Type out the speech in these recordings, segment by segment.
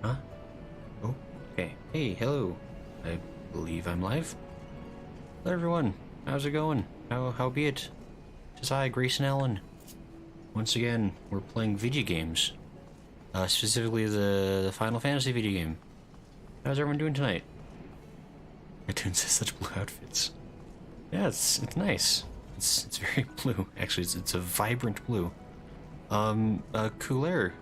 Huh? Oh, okay. Hey, hello. I believe I'm live. Hello, everyone. How's it going? How be it? Tis I, Grayson Allen. Once again, we're playing video games. Specifically the Final Fantasy video game. How's everyone doing tonight? Cartoons has such blue outfits. Yeah, it's nice. It's very blue. Actually, it's a vibrant blue. Coulair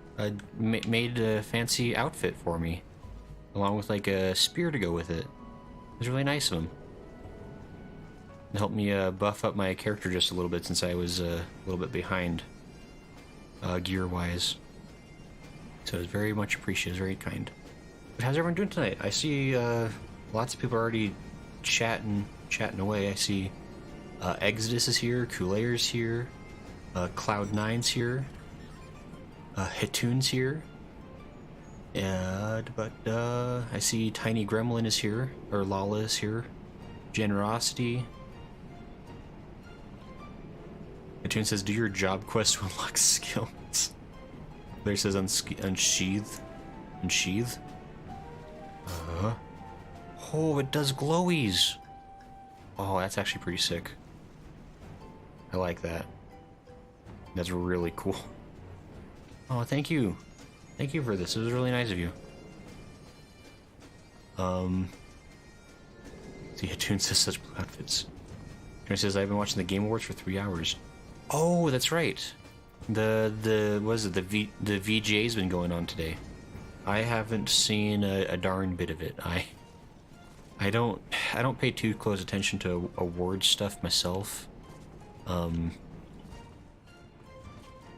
made a fancy outfit for me, along with like a spear to go with it. It was really nice of him. It helped me buff up my character just a little bit since I was a little bit behind gear-wise. So it was very much appreciated, very kind. But how's everyone doing tonight? I see lots of people already chatting away. I see Exodus is here, Coulair's here, Cloud9's here, Hitoon's here, but I see Tiny Gremlin is here, or Lala is here, Generosity. Hitoon says, do your job quest to unlock skills. There says unsheath. Unsheath. Oh, it does glowies. Oh, that's actually pretty sick. I like that. That's really cool. Oh, thank you. Thank you for this. It was really nice of you. See, Hitoon says such blue outfits. He says, I've been watching the Game Awards for 3 hours. Oh, that's right. What is it? The VGA's been going on today. I haven't seen a darn bit of it. I don't pay too close attention to award stuff myself.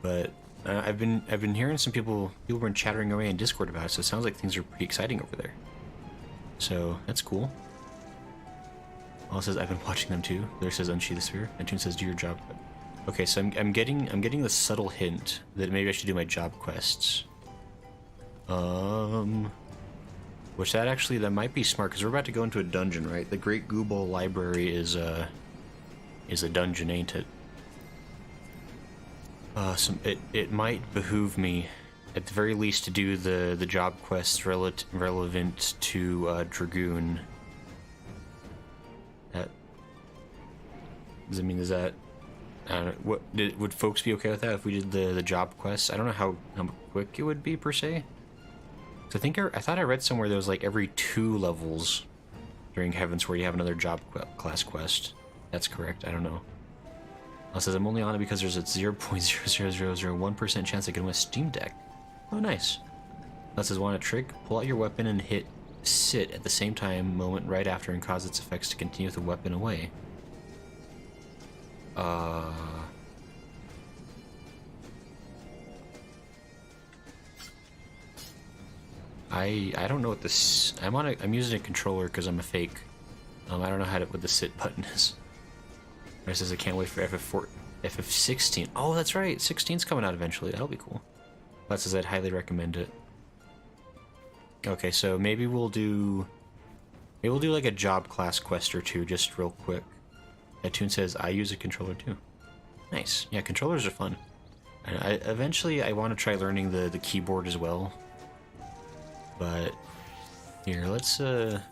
But I've been hearing some people have been chattering away in Discord about it, so it sounds like things are pretty exciting over there. So that's cool. All says I've been watching them too. There says unsheath the sphere. And Toon says do your job. Okay, so I'm getting the subtle hint that maybe I should do my job quests. Which that might be smart because we're about to go into a dungeon, right? The Great Gubal Library is a dungeon, ain't it? It might behoove me, at the very least, to do the job quests relevant to Dragoon. Is that? I don't know. Would folks be okay with that if we did the job quests? I don't know how quick it would be per se. So I thought I read somewhere there was like every 2 levels during Heavensward you have another job class quest. That's correct. I don't know. It says I'm only on it because there's a 0.00001% chance I can win a Steam Deck. Oh, nice. It says want a trick? Pull out your weapon and hit sit at the same moment right after and cause its effects to continue with the weapon away. I don't know what this. I'm using a controller because I'm a fake. I don't know what the sit button is. It says I can't wait for FF16. Oh, that's right. 16's coming out eventually. That'll be cool. That says I'd highly recommend it. Okay, so maybe we'll do like a job class quest or two just real quick. Toon says I use a controller too. Nice. Yeah, controllers are fun. And eventually I want to try learning the keyboard as well. But here, let's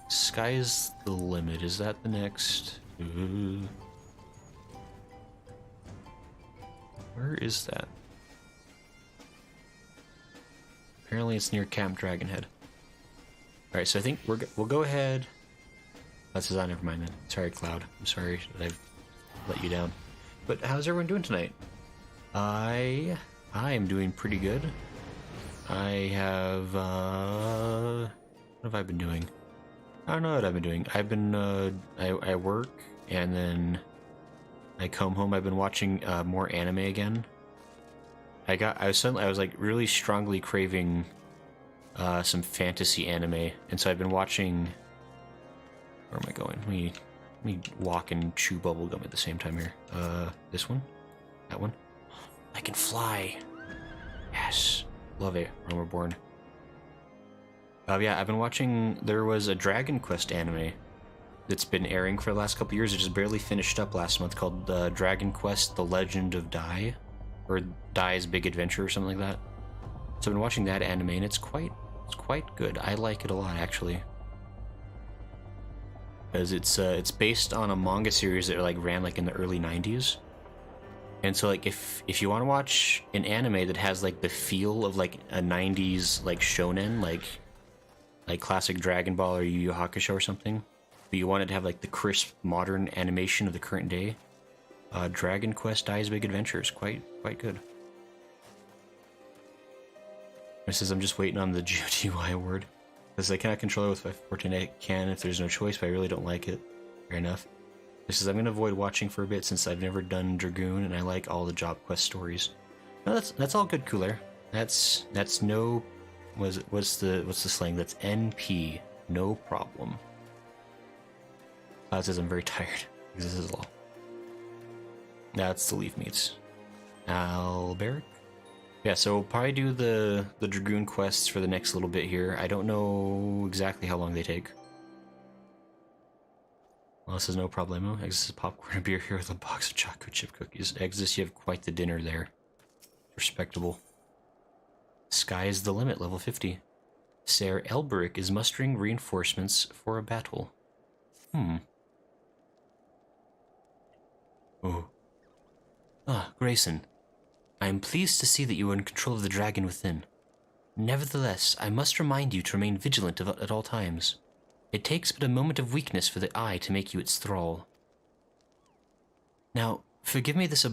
sky's the limit. Is that the next? Ooh. Where is that? Apparently it's near Camp Dragonhead. Alright, so I think we'll go ahead. That's design, never mind then. Sorry, Cloud. I'm sorry that I've let you down. But how's everyone doing tonight? I am doing pretty good. I have what have I been doing? I don't know what I've been doing. I've been I work and then I come home. I've been watching more anime again. I was like really strongly craving some fantasy anime, and so I've been watching. Where am I going? Let me walk and chew bubblegum at the same time here. This one? That one? I can fly! Yes! Love it, Realm Reborn. Yeah, I've been watching, there was a Dragon Quest anime that's been airing for the last couple years. It just barely finished up last month, called Dragon Quest The Legend of Dai, or Dai's Big Adventure or something like that. So I've been watching that anime, and it's quite It's quite good. I like it a lot, actually. Because it's based on a manga series that like ran like in the early 90s. And so like if you want to watch an anime that has like the feel of like a 90s like shonen, like classic Dragon Ball or Yu Yu Hakusho or something, but you want it to have like the crisp modern animation of the current day, Dragon Quest Dai's Big Adventure is quite good. It says I'm just waiting on the GOTY award. Because I cannot control it with 514. I can if there's no choice, but I really don't like it. Fair enough. This is I'm gonna avoid watching for a bit since I've never done Dragoon and I like all the job quest stories. No, that's all good, Cooler. That's no what's the slang? That's NP. No problem. It says I'm very tired. Because this is all. That's the leaf meats. Alberic? Yeah, so we'll probably do the Dragoon quests for the next little bit here. I don't know exactly how long they take. Well, this is no problemo. Exodus popcorn and beer here with a box of chocolate chip cookies. Exodus, you have quite the dinner there. Respectable. Sky is the limit, level 50. Ser Elberic is mustering reinforcements for a battle. Oh. Ah, Grayson. I am pleased to see that you are in control of the dragon within. Nevertheless, I must remind you to remain vigilant at all times. It takes but a moment of weakness for the eye to make you its thrall. Now, forgive me this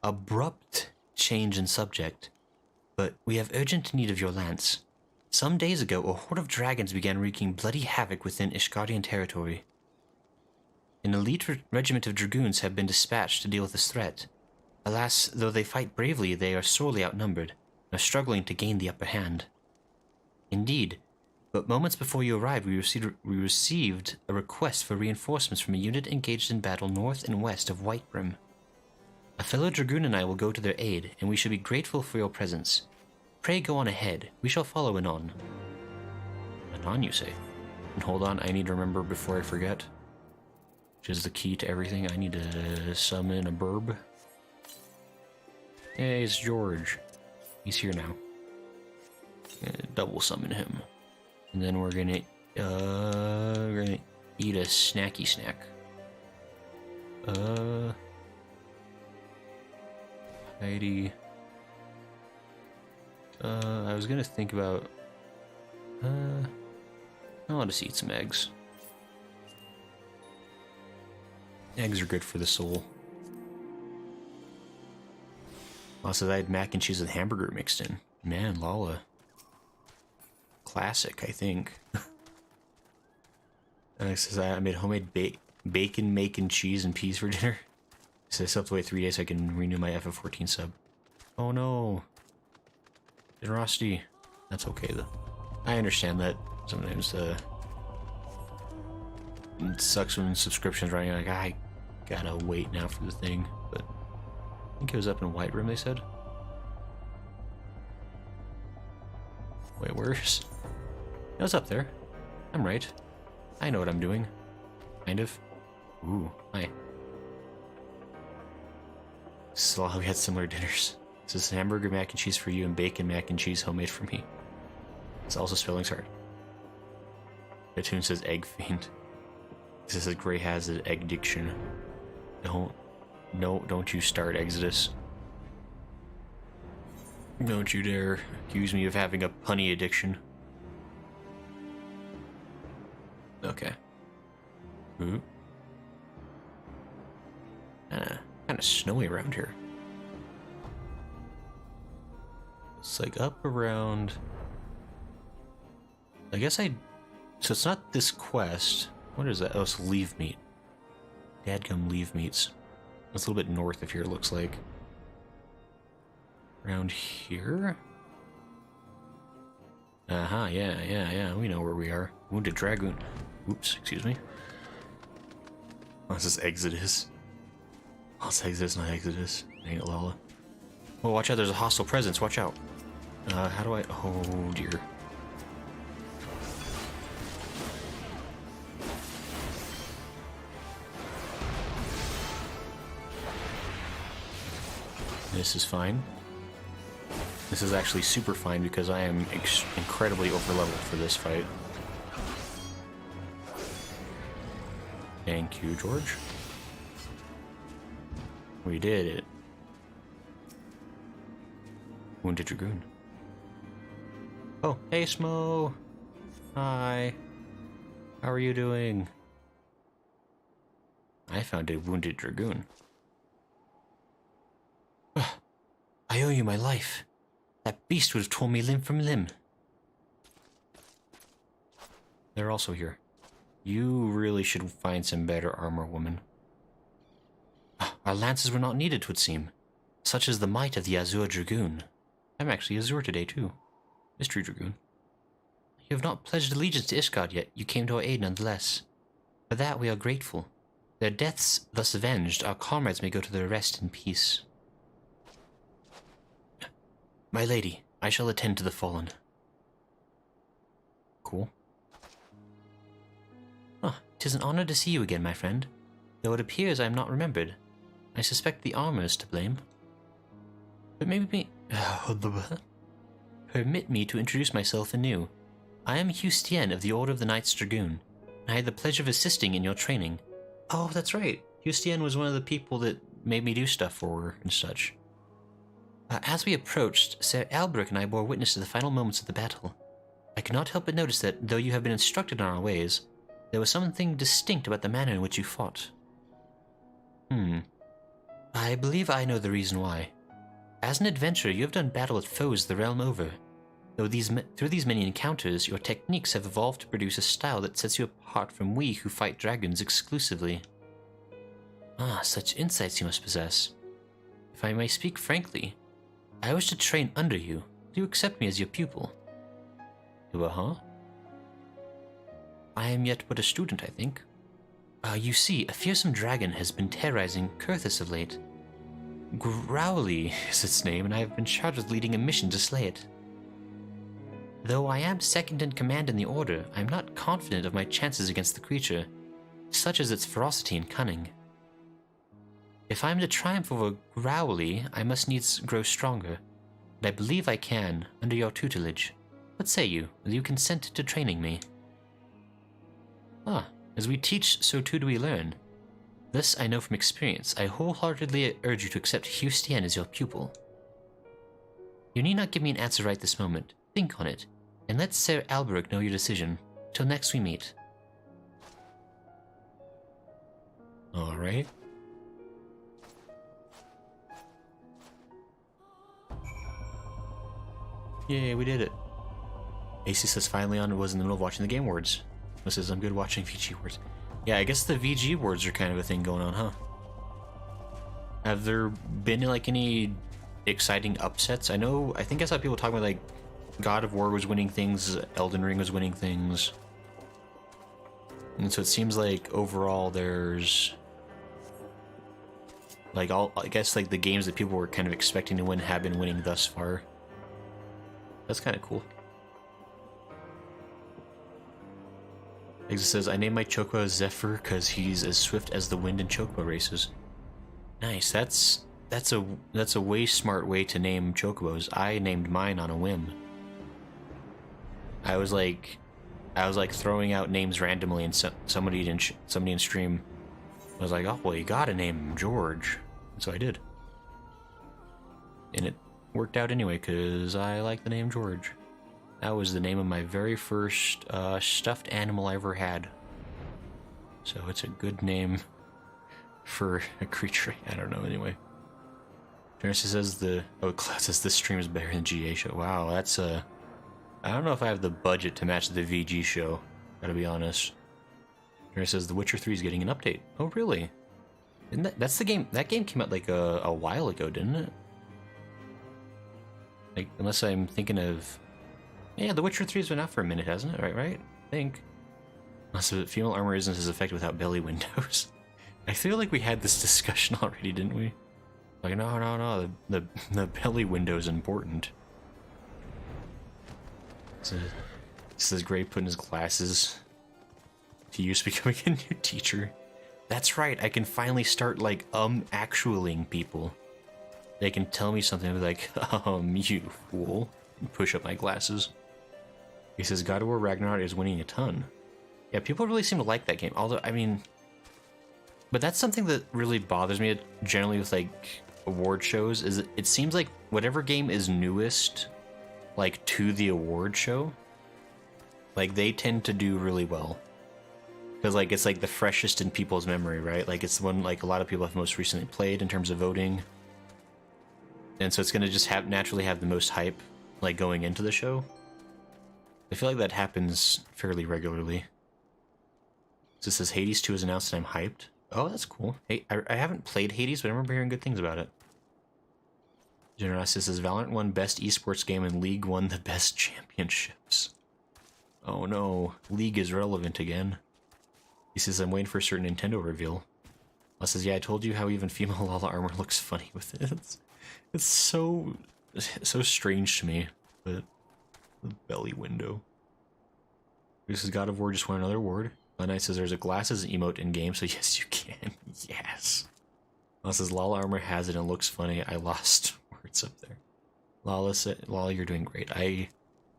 abrupt change in subject, but we have urgent need of your lance. Some days ago, a horde of dragons began wreaking bloody havoc within Ishgardian territory. An elite regiment of dragoons have been dispatched to deal with this threat. Alas, though they fight bravely, they are sorely outnumbered, and are struggling to gain the upper hand. Indeed, but moments before you arrived, we received a request for reinforcements from a unit engaged in battle north and west of Whitebrim. A fellow dragoon and I will go to their aid, and we shall be grateful for your presence. Pray go on ahead. We shall follow anon. Anon, you say? And hold on, I need to remember before I forget. Which is the key to everything. I need to summon a burb. Hey, it's George. He's here now. Double summon him. And then we're gonna eat a snacky snack. Heidi. I was gonna think about I want to eat some eggs. Eggs are good for the soul. Also, I had mac and cheese with hamburger mixed in. Man, Lala. Classic, I think. And it says I made homemade bacon, mac and cheese, and peas for dinner. It says I still have to wait 3 days so I can renew my FF14 sub. Oh no. Generosity. That's okay though. I understand that sometimes it sucks when subscriptions running like I gotta wait now for the thing, but I think it was up in White Room, they said. Wait, where's... It was up there. I'm right. I know what I'm doing. Kind of. Ooh, hi. So we had similar dinners. This is hamburger mac and cheese for you and bacon mac and cheese homemade for me. It's also spelling's hard. The tune says egg fiend. This says Gray has an egg diction. Don't you start, Exodus. Don't you dare accuse me of having a punny addiction. Okay. Ooh. Kinda snowy around here. It's like up around... I guess so it's not this quest. What is that? Oh, it's leave meat. Dadgum leave meats. It's a little bit north of here, it looks like. Around here? Uh-huh, yeah, we know where we are. Wounded Dragoon. Oops, excuse me. Oh, this is Exodus. Oh, it's Exodus, not Exodus. Dang it, Lala. Oh, watch out, there's a hostile presence, watch out. How do I... Oh, dear. This is fine. This is actually super fine because I am incredibly overleveled for this fight. Thank you, George. We did it. Wounded Dragoon. Oh, hey Smo! Hi. How are you doing? I found a wounded Dragoon. I owe you my life. That beast would have torn me limb from limb. They're also here. You really should find some better armor, woman. Our lances were not needed, 'twould seem. Such is the might of the Azure Dragoon. I'm actually Azure today, too. Mystery Dragoon. You have not pledged allegiance to Ishgard yet. You came to our aid nonetheless. For that we are grateful. Their deaths thus avenged, our comrades may go to their rest in peace. My lady, I shall attend to the fallen. Cool. Ah, 'tis an honor to see you again, my friend. Though it appears I am not remembered. I suspect the armor is to blame. But permit me to introduce myself anew. I am Hustien of the Order of the Knights Dragoon. I had the pleasure of assisting in your training. Oh, that's right. Hustien was one of the people that made me do stuff for her and such. As we approached, Sir Albrecht and I bore witness to the final moments of the battle. I could not help but notice that, though you have been instructed on our ways, there was something distinct about the manner in which you fought. I believe I know the reason why. As an adventurer, you have done battle with foes the realm over. Though through these many encounters, your techniques have evolved to produce a style that sets you apart from we who fight dragons exclusively. Ah, such insights you must possess. If I may speak frankly, I wish to train under you. Do you accept me as your pupil? Huh? I am yet but a student, I think. You see, a fearsome dragon has been terrorizing Kurthus of late. Growly is its name, and I have been charged with leading a mission to slay it. Though I am second in command in the Order, I am not confident of my chances against the creature, such is its ferocity and cunning. If I am to triumph over Growly, I must needs grow stronger, and I believe I can, under your tutelage. What say you? Will you consent to training me? As we teach, so too do we learn. This I know from experience. I wholeheartedly urge you to accept Hustien as your pupil. You need not give me an answer right this moment. Think on it, and let Sir Albrecht know your decision. Till next we meet. Alright. Yay, we did it. AC says finally on was in the middle of watching the Game Awards. This says I'm good watching VG Awards. Yeah, I guess the VG Awards are kind of a thing going on, huh? Have there been like any exciting upsets? I think I saw people talking about like God of War was winning things, Elden Ring was winning things. And so it seems like overall there's like I guess like the games that people were kind of expecting to win have been winning thus far. That's kind of cool. Exit says, I named my Chocobo Zephyr because he's as swift as the wind in Chocobo races. Nice, that's a way smart way to name Chocobos. I named mine on a whim. I was like throwing out names randomly, and somebody in stream was like, "Oh well, you gotta name him George," and so I did, and it worked out anyway because I like the name George. That was the name of my very first stuffed animal I ever had. So it's a good name for a creature. I don't know. Anyway, Genesis says Cloud says this stream is better than GA show. Wow, that's I don't know if I have the budget to match the VG show. Gotta be honest. Genesis says The Witcher 3 is getting an update. Oh really? Isn't that's the game? That game came out like a while ago, didn't it? Like unless I'm thinking of. Yeah, The Witcher 3's been out for a minute, hasn't it? Right? I think. So female armor isn't as effective without belly windows. I feel like we had this discussion already, didn't we? Like, no, the belly window is important. So, this is Gray putting his glasses to use becoming a new teacher. That's right, I can finally start, like, actualing people. they can tell me something and be like, you fool. Push up my glasses. He says, God of War Ragnarok is winning a ton. Yeah, people really seem to like that game. Although, I mean... But that's something that really bothers me generally with, like, award shows, is it seems like whatever game is newest, like, to the award show, like, they tend to do really well. Because, like, it's, like, the freshest in people's memory, right? Like, it's the one, like, a lot of people have most recently played in terms of voting. And so it's going to just naturally have the most hype, like, going into the show. I feel like that happens fairly regularly. So it says Hades 2 is announced and I'm hyped. Oh, that's cool. Hey, I haven't played Hades, but I remember hearing good things about it. Generosity says Valorant won best esports game and League won the best championships. Oh no, League is relevant again. He says I'm waiting for a certain Nintendo reveal. I says, yeah, I told you how even female Lala armor looks funny with it. It's so strange to me, but the belly window. This is God of War just won another award. Knight says there's a glasses emote in game, so yes, you can. Yes. Lala says Lala armor has it and looks funny. I lost words up there. Lala said, Lala, you're doing great.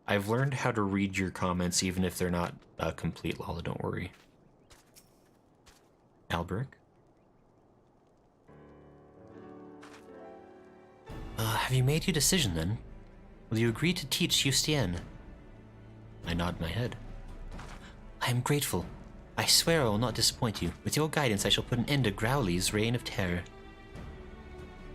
I've learned how to read your comments even if they're not complete. Lala, don't worry. Alberic. Have you made your decision then? Will you agree to teach Justine? I nod my head. I am grateful. I swear I will not disappoint you. With your guidance I shall put an end to Growly's reign of terror.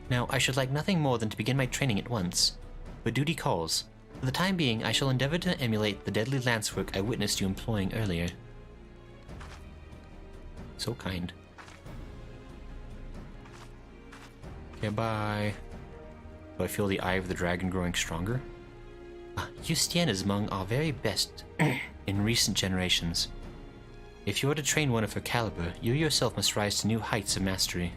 Now, I should like nothing more than to begin my training at once. But duty calls. For the time being, I shall endeavor to emulate the deadly lance work I witnessed you employing earlier. So kind. Okay, bye. Do I feel the eye of the dragon growing stronger? Justine is among our very best in recent generations. If you are to train one of her caliber, you yourself must rise to new heights of mastery.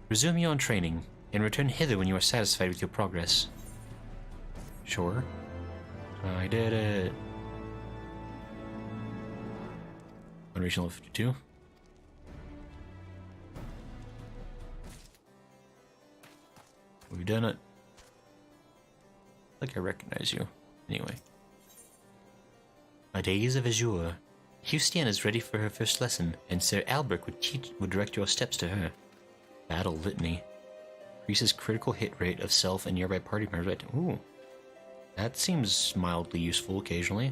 Resume your own training, and return hither when you are satisfied with your progress. Sure. I did it. Unreaching level 52. We've done it. Like I recognize you. Anyway. A days of azure. Justine is ready for her first lesson, and Sir Alberic would direct your steps to her. Battle Litany. Increases critical hit rate of self and nearby party members. Ooh. That seems mildly useful occasionally.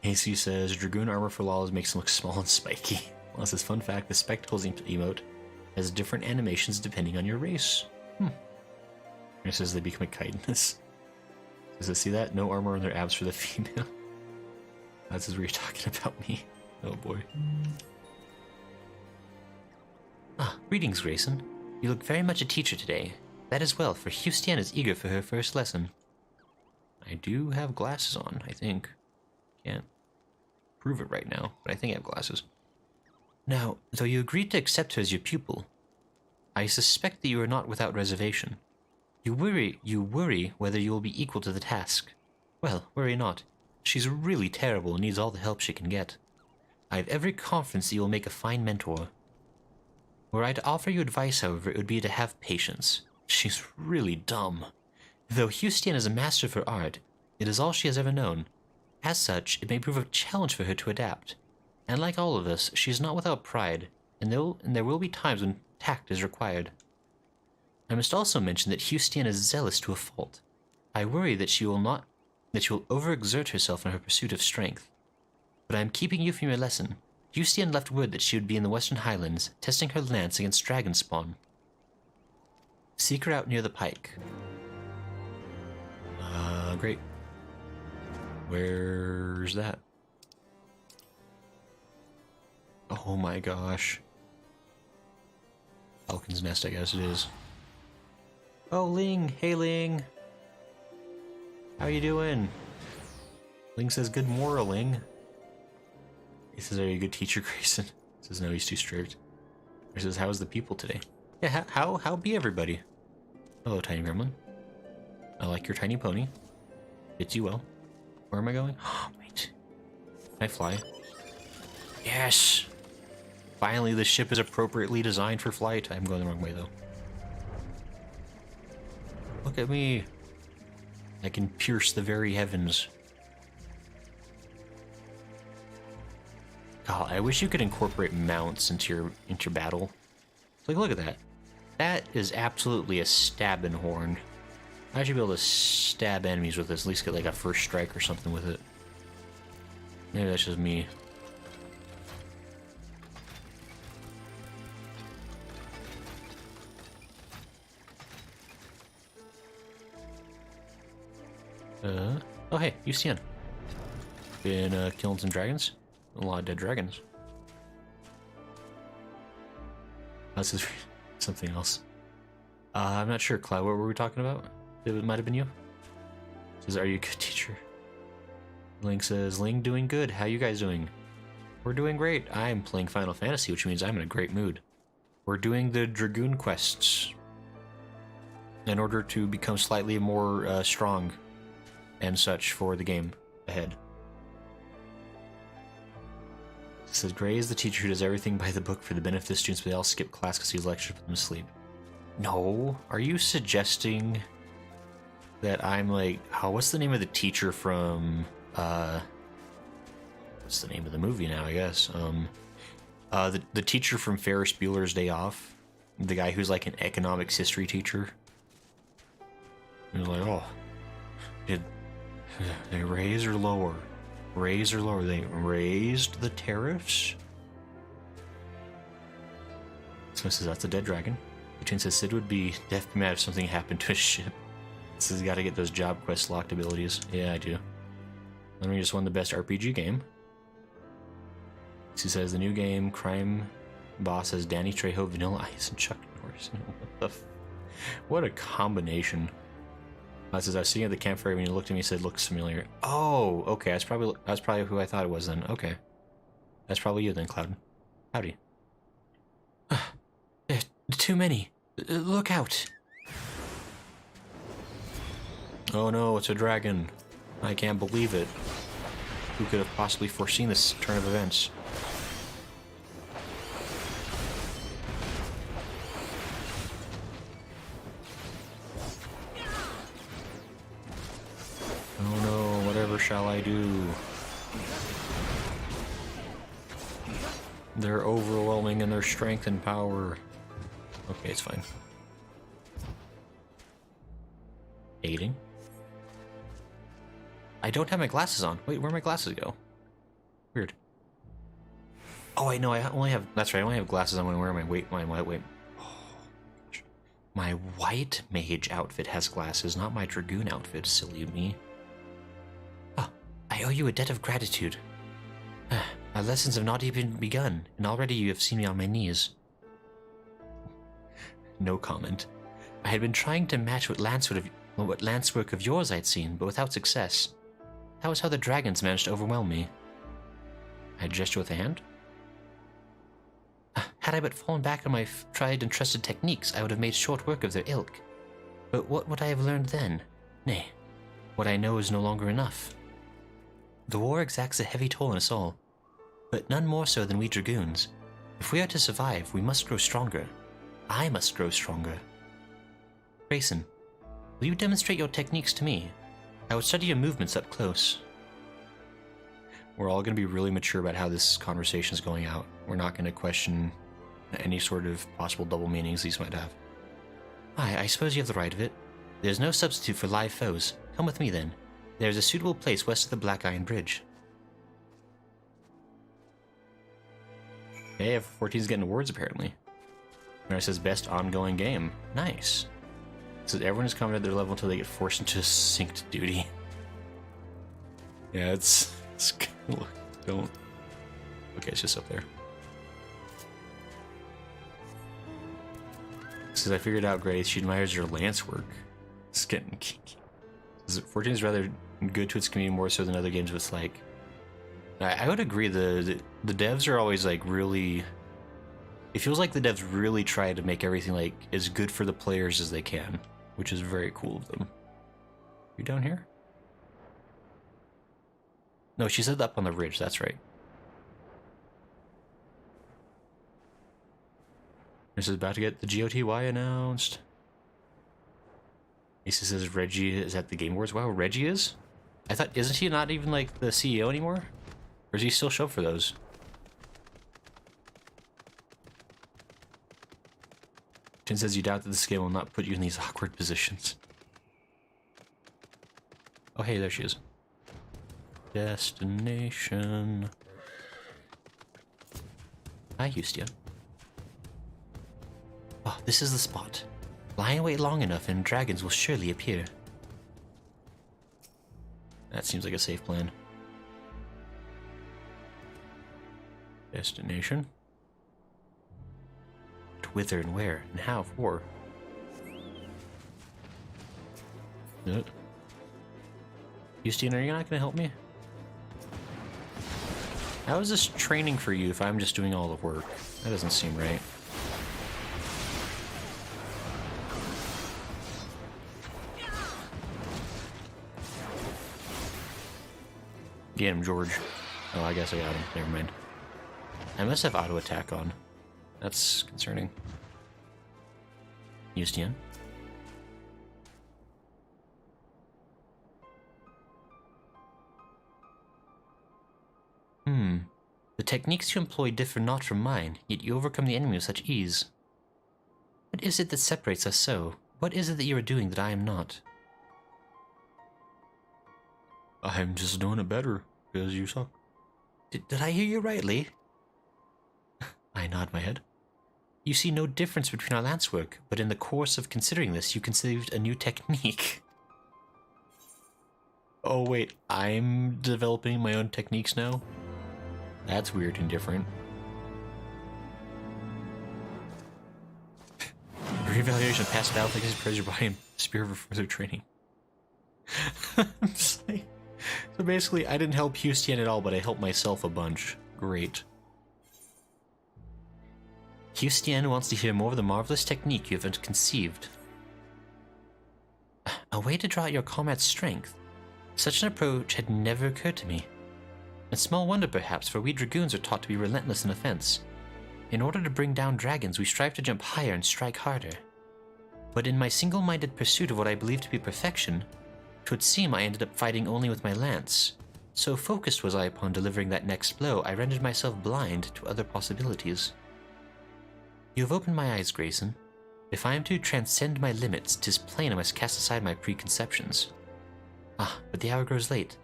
AC says, Dragoon armor for Lawless makes him look small and spiky. Lawla says, fun fact, the Spectacles emote has different animations depending on your race. It says they become a kindness. Does it see that? No armor on their abs for the female. That's as we're talking about me. Oh boy. Greetings, Grayson. You look very much a teacher today. That is well, for Justine is eager for her first lesson. I do have glasses on, I think. Can't prove it right now, but I think I have glasses. Now, though you agreed to accept her as your pupil, I suspect that you are not without reservation. You worry whether you will be equal to the task. Well, worry not. She's really terrible and needs all the help she can get. I have every confidence that you will make a fine mentor. Were I to offer you advice, however, it would be to have patience. She's really dumb. Though Justine is a master for art, it is all she has ever known. As such, it may prove a challenge for her to adapt. And like all of us, she is not without pride, and there will be times when tact is required. I must also mention that Justine is zealous to a fault. I worry that she will overexert herself in her pursuit of strength. But I am keeping you from your lesson. Justine left word that she would be in the Western Highlands, testing her lance against dragon spawn. Seek her out near the pike. Great. Where's that? Oh my gosh. Falcon's Nest, I guess it is. Oh, Ling! Hey, Ling! How you doing? Ling says, good morning, Ling. He says, are you a good teacher, Grayson? He says, no, he's too strict. He says, how's the people today? Yeah, how be everybody? Hello, tiny gremlin. I like your tiny pony. Fits you well. Where am I going? Wait. Can I fly? Yes! Finally, the ship is appropriately designed for flight. I'm going the wrong way, though. Look at me. I can pierce the very heavens. God, I wish you could incorporate mounts into your battle. Like, look at that. That is absolutely a stabbing horn. I should be able to stab enemies with this, at least get like a first strike or something with it. Maybe that's just me. Oh hey, Yustian. Been killing some dragons? A lot of dead dragons. This is something else. I'm not sure, Cloud, what were we talking about? It might have been you. It says, are you a good teacher? Ling says, Ling doing good. How you guys doing? We're doing great. I'm playing Final Fantasy, which means I'm in a great mood. We're doing the Dragoon quests in order to become slightly more strong and such for the game ahead. It says, Gray is the teacher who does everything by the book for the benefit of the students, but they all skip class because he lectures put them to sleep. No, are you suggesting that I'm like, oh, what's the name of the teacher from, what's the name of the movie now, I guess? The teacher from Ferris Bueller's Day Off, the guy who's like an economics history teacher. He was like, oh, did they raise or lower? Raise or lower? They raised the tariffs? So it says that's a dead dragon. Between says Sid would be definitely mad if something happened to his ship. This has got to get those job quest locked abilities. Yeah, I do. Then we just won the best RPG game. She says the new game, Crime Boss, has Danny Trejo, Vanilla Ice, and Chuck Norris. What a combination. I says I was sitting at the campfire when you looked at me and said, looks familiar. Oh, okay. That's probably who I thought it was then. Okay. That's probably you then, Cloud. Howdy. Too many. Look out. Oh no, it's a dragon. I can't believe it. Who could have possibly foreseen this turn of events? Oh no, whatever shall I do? They're overwhelming in their strength and power. Okay, it's fine. Aiding? I don't have my glasses on. Wait, where'd my glasses go? Weird. Oh, I know. I only have. That's right. I only have glasses on when I wear my white. Oh, my white mage outfit has glasses, not my dragoon outfit. Silly me. Oh, I owe you a debt of gratitude. Our lessons have not even begun, and already you have seen me on my knees. No comment. I had been trying to match what lance work of yours I'd seen, but without success. That was how the dragons managed to overwhelm me. I gesture with a hand. Had I but fallen back on my tried and trusted techniques, I would have made short work of their ilk. But what would I have learned then? Nay, what I know is no longer enough. The war exacts a heavy toll on us all, but none more so than we dragoons. If we are to survive, we must grow stronger. I must grow stronger. Grayson, will you demonstrate your techniques to me? I would study your movements up close. We're all going to be really mature about how this conversation is going out. We're not going to question any sort of possible double meanings these might have. I suppose you have the right of it. There's no substitute for live foes. Come with me then. There's a suitable place west of the Black Iron Bridge. Hey, FF14's getting awards apparently. And it says best ongoing game. Nice. It says everyone is coming at their level until they get forced into synced duty. Yeah, it's look, don't. Okay, it's just up there. It says I figured out, Grace. She admires your lance work. It's getting kinky. 14 is rather good to its community more so than other games with like. I would agree. The devs are always like really. It feels like the devs really try to make everything like as good for the players as they can, which is very cool of them. You down here? No, she said up on the ridge. That's right. This is about to get the GOTY announced. Ace says Reggie is at the Game Awards. Wow, Reggie is? I thought, isn't he not even like the CEO anymore? Or does he still show up for those? Chin says you doubt that this game will not put you in these awkward positions. Oh hey, there she is. Destination. Hi, Houston. Oh, this is the spot. Lie in wait long enough and dragons will surely appear. That seems like a safe plan. Destination. Whither and where and how for? Houston, are you not gonna help me? How is this training for you if I'm just doing all the work? That doesn't seem right. Get him, George. Oh, I guess I got him. Never mind. I must have auto attack on. That's concerning. Houston. The techniques you employ differ not from mine, yet you overcome the enemy with such ease. What is it that separates us so? What is it that you are doing that I am not? I'm just doing it better, because you suck. Did I hear you rightly? I nod my head. You see no difference between our lance work, but in the course of considering this, you conceived a new technique. Oh wait, I'm developing my own techniques now? That's weird and different. Reevaluation of past battle techniques prepares your body and spirit for further training. I'm just like, so basically, I didn't help Houston at all, but I helped myself a bunch. Great. Houston wants to hear more of the marvelous technique you have conceived. A way to draw out your combat strength. Such an approach had never occurred to me. And small wonder perhaps, for we dragoons are taught to be relentless in offense. In order to bring down dragons, we strive to jump higher and strike harder. But in my single-minded pursuit of what I believe to be perfection, 'twould seem I ended up fighting only with my lance. So focused was I upon delivering that next blow, I rendered myself blind to other possibilities. You have opened my eyes, Grayson. If I am to transcend my limits, 'tis plain I must cast aside my preconceptions. Ah, but the hour grows late.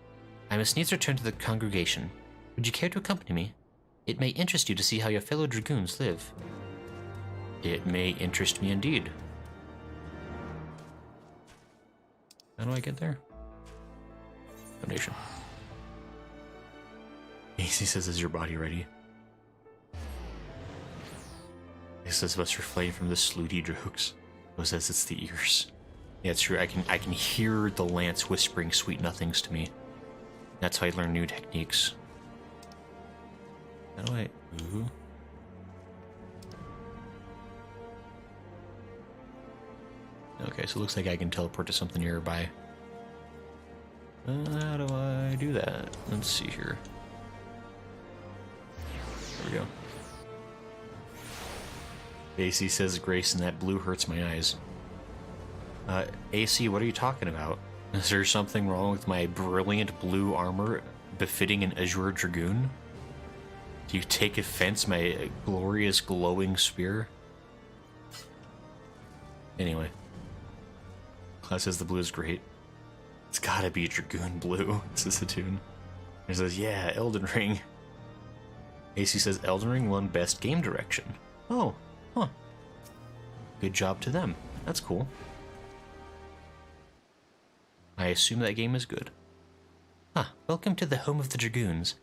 I must needs return to the congregation. Would you care to accompany me? It may interest you to see how your fellow dragoons live. It may interest me indeed. How do I get there? Donation. AC says, is your body ready? It says, must refrain from the slutty jokes. It says it's the ears. Yeah, it's true. I can hear the lance whispering sweet nothings to me. That's how I learn new techniques. How do I... Ooh. Okay, so it looks like I can teleport to something nearby. How do I do that? Let's see here. There we go. AC says, Grayson, that blue hurts my eyes. AC, what are you talking about? Is there something wrong with my brilliant blue armor befitting an Azure Dragoon? Do you take offense, my glorious glowing spear? Anyway. Class says the blue is great. It's gotta be Dragoon blue, says the tune. He says, yeah, Elden Ring. AC says, Elden Ring won best game direction. Oh, huh. Good job to them. That's cool. I assume that game is good. Ah, welcome to the home of the Dragoons.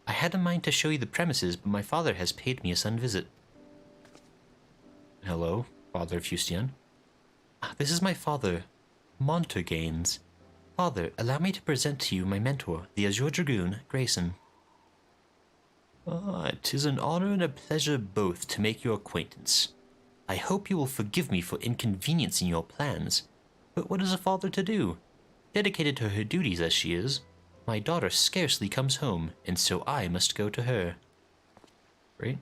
I had a mind to show you the premises, but my father has paid me a sudden visit. Hello, father of Fustian. Ah, this is my father, Montergains. Father, allow me to present to you my mentor, the Azure Dragoon, Grayson. Ah, 'tis an honor and a pleasure both to make your acquaintance. I hope you will forgive me for inconveniencing your plans, but what is a father to do? Dedicated to her duties as she is, my daughter scarcely comes home, and so I must go to her. Right?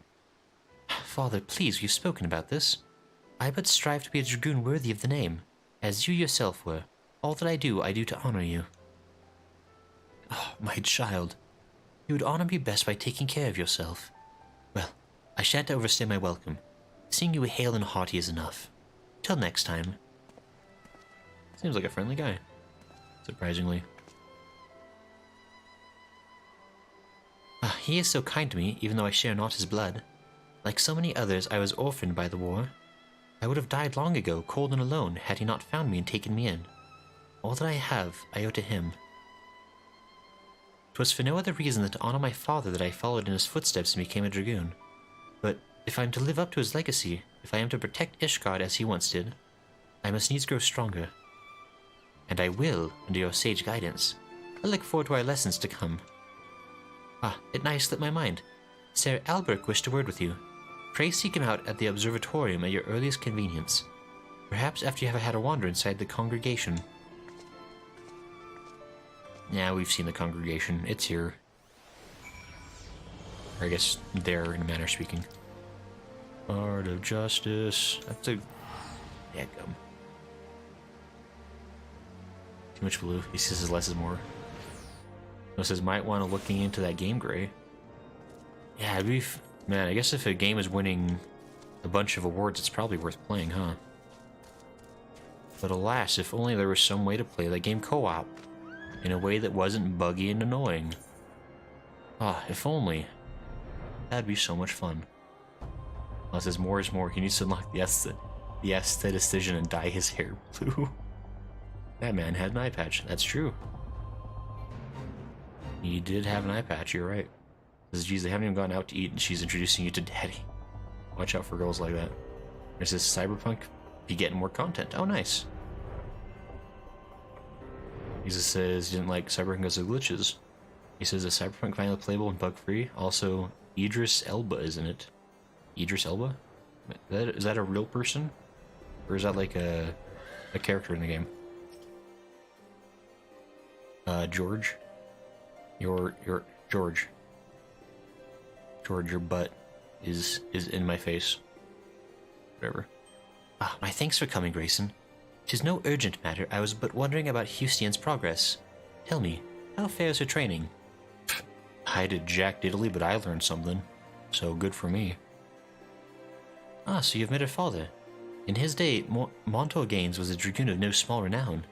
Father, please, we've spoken about this. I but strive to be a dragoon worthy of the name, as you yourself were. All that I do to honor you. Oh, my child. You would honor me best by taking care of yourself. Well, I shan't overstay my welcome. Seeing you hale and hearty is enough. Till next time. Seems like a friendly guy. Surprisingly. He is so kind to me, even though I share not his blood. Like so many others, I was orphaned by the war. I would have died long ago, cold and alone, had he not found me and taken me in. All that I have, I owe to him. 'Twas for no other reason than to honor my father that I followed in his footsteps and became a dragoon. But if I am to live up to his legacy, if I am to protect Ishgard as he once did, I must needs grow stronger. And I will, under your sage guidance. I look forward to our lessons to come. It nigh slipped my mind. Sir Albert wished a word with you. Pray seek him out at the observatorium at your earliest convenience. Perhaps after you have had a wander inside the congregation. Yeah, we've seen the congregation. It's here. Or I guess there, in a manner of speaking. Art of Justice. That's a... Yeah, gum. Too much blue. He says less is more. It says might want to looking into that game, Gray. Yeah, man, I guess if a game is winning a bunch of awards, it's probably worth playing, huh? But alas, if only there was some way to play that game co-op. In a way that wasn't buggy and annoying. If only. That'd be so much fun. Unless there's more is more, he needs to unlock the aesthetician and dye his hair blue. That man had an eye patch. That's true. He did have an eye patch, you're right. Says, geez, they haven't even gone out to eat and she's introducing you to Daddy. Watch out for girls like that. There's this Cyberpunk be getting more content. Oh, nice. Jesus says he didn't like Cyberpunk because of glitches. He says, is Cyberpunk finally playable and bug-free? Also, Idris Elba is in it. Idris Elba? Is that a real person? Or is that like a character in the game? George? George, your butt is in my face. Whatever. My thanks for coming, Grayson. 'Tis no urgent matter, I was but wondering about Hustian's progress. Tell me, how fares her training? I did jack diddly, but I learned something. So good for me. So you've met her father. In his day, Monto Gaines was a dragoon of no small renown.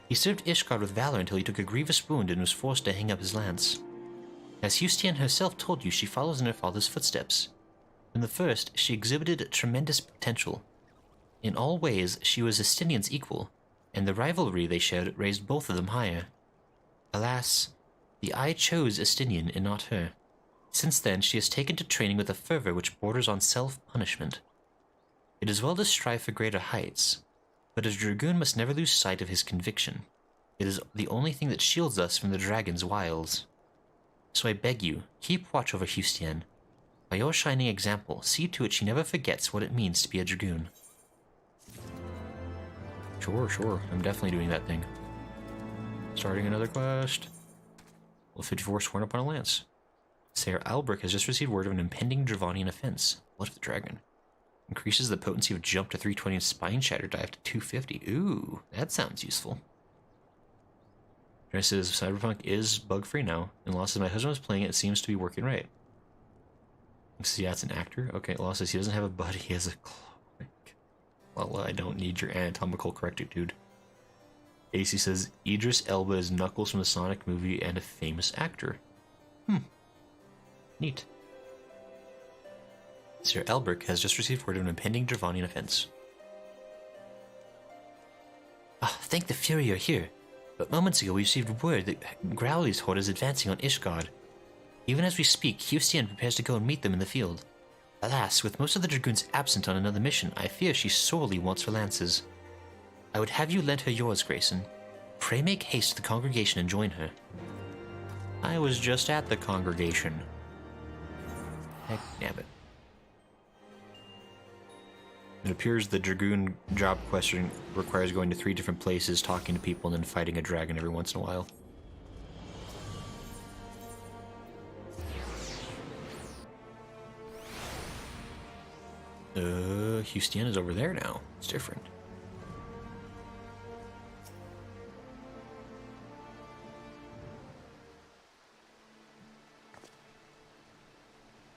He served Ishgard with valor until he took a grievous wound and was forced to hang up his lance. As Hustian herself told you, she follows in her father's footsteps. From the first, she exhibited tremendous potential. In all ways, she was Estinian's equal, and the rivalry they shared raised both of them higher. Alas, the eye chose Estinian and not her. Since then, she has taken to training with a fervor which borders on self-punishment. It is well to strive for greater heights, but a dragoon must never lose sight of his conviction. It is the only thing that shields us from the dragon's wiles. So I beg you, keep watch over Hustian. By your shining example, see to it she never forgets what it means to be a dragoon. Sure. I'm definitely doing that thing. Starting another quest. Level 54 sworn upon a lance. Sir Albrecht has just received word of an impending Dravanian offense. Blood of the Dragon. Increases the potency of jump to 320 and spine shatter dive to 250. Ooh, that sounds useful. It says Cyberpunk is bug-free now, and Law says my husband was playing it, it seems to be working right. So yeah, it's an actor. Okay, Law says he doesn't have a butt, he has a claw. Well, I don't need your anatomical correctitude. AC says Idris Elba is Knuckles from the Sonic movie and a famous actor. Neat. Sir Albrecht has just received word of an impending Dravanian offense. Thank the Fury you're here. But moments ago we received word that Growly's horde is advancing on Ishgard. Even as we speak, Hustian prepares to go and meet them in the field. Alas, with most of the dragoons absent on another mission, I fear she sorely wants her lances. I would have you lend her yours, Grayson. Pray make haste to the congregation and join her. I was just at the congregation. Heck damn it. It appears the dragoon job question requires going to 3 different places, talking to people, and then fighting a dragon every once in a while. Houston is over there now. It's different.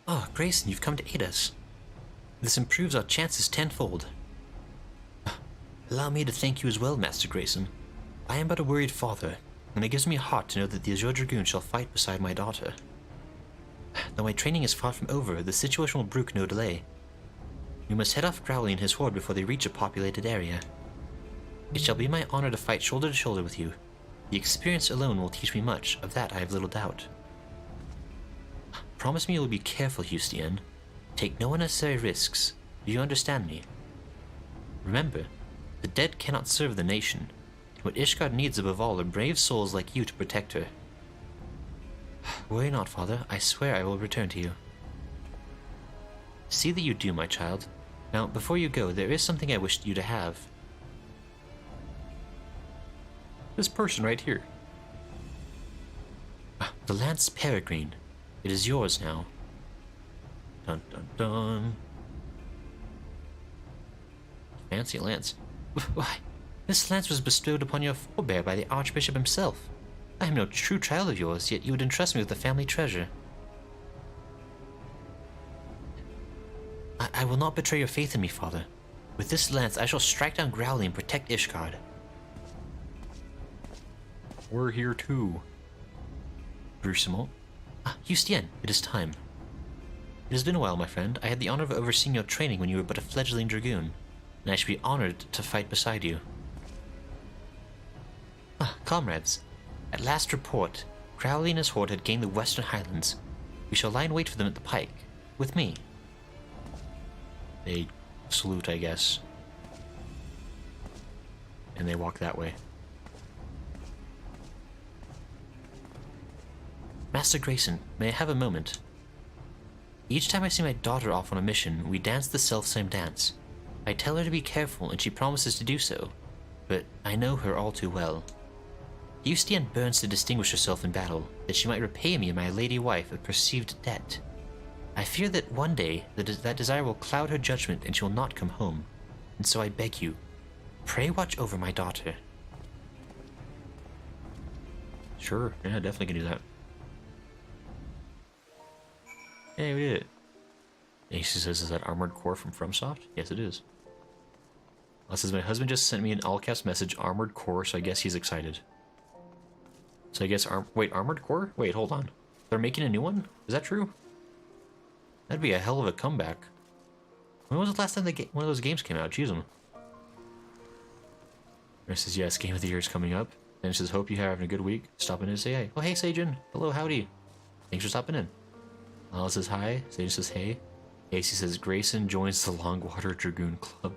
Oh, Grayson, you've come to aid us. This improves our chances tenfold. Allow me to thank you as well, Master Grayson. I am but a worried father, and it gives me heart to know that the Azure Dragoon shall fight beside my daughter. Though my training is far from over, the situation will brook no delay. We must head off Growly and his horde before they reach a populated area. It shall be my honor to fight shoulder to shoulder with you. The experience alone will teach me much, of that I have little doubt. Promise me you will be careful, Houston. Take no unnecessary risks. Do you understand me? Remember, the dead cannot serve the nation. What Ishgard needs above all are brave souls like you to protect her. Worry not, father. I swear I will return to you. See that you do, my child. Now, before you go, there is something I wish you to have. This person right here. The Lance Peregrine. It is yours now. Dun dun dun. Fancy lance. Why, this lance was bestowed upon your forebear by the Archbishop himself. I am no true child of yours, yet you would entrust me with the family treasure. I will not betray your faith in me, father. With this lance, I shall strike down Growly and protect Ishgard. We're here too. Brusimo. Houston, it is time. It has been a while, my friend. I had the honor of overseeing your training when you were but a fledgling dragoon, and I should be honored to fight beside you. Comrades, at last report, Crowley and his horde had gained the Western Highlands. We shall lie in wait for them at the pike, with me. They salute, I guess. And they walk that way. Master Grayson, may I have a moment? Each time I see my daughter off on a mission, we dance the self-same dance. I tell her to be careful, and she promises to do so, but I know her all too well. Houston burns to distinguish herself in battle, that she might repay me and my lady wife a perceived debt. I fear that one day that desire will cloud her judgment and she will not come home, and so I beg you, pray watch over my daughter. Sure, yeah, definitely can do that. Hey, we did it. AC says, is that Armored Core from FromSoft? Yes, it is. It says, my husband just sent me an all-caps message, Armored Core, so I guess he's excited. So I guess, wait, Armored Core? Wait, hold on. They're making a new one? Is that true? That'd be a hell of a comeback. When was the last time one of those games came out? Jeez, It says, yes, Game of the Year is coming up. And it says, hope you're having a good week. Stopping in to say hey. Oh, hey, Sajin. Hello, howdy. Thanks for stopping in. Alice says hi. Sajin says hey. AC says, Grayson joins the Longwater Dragoon Club.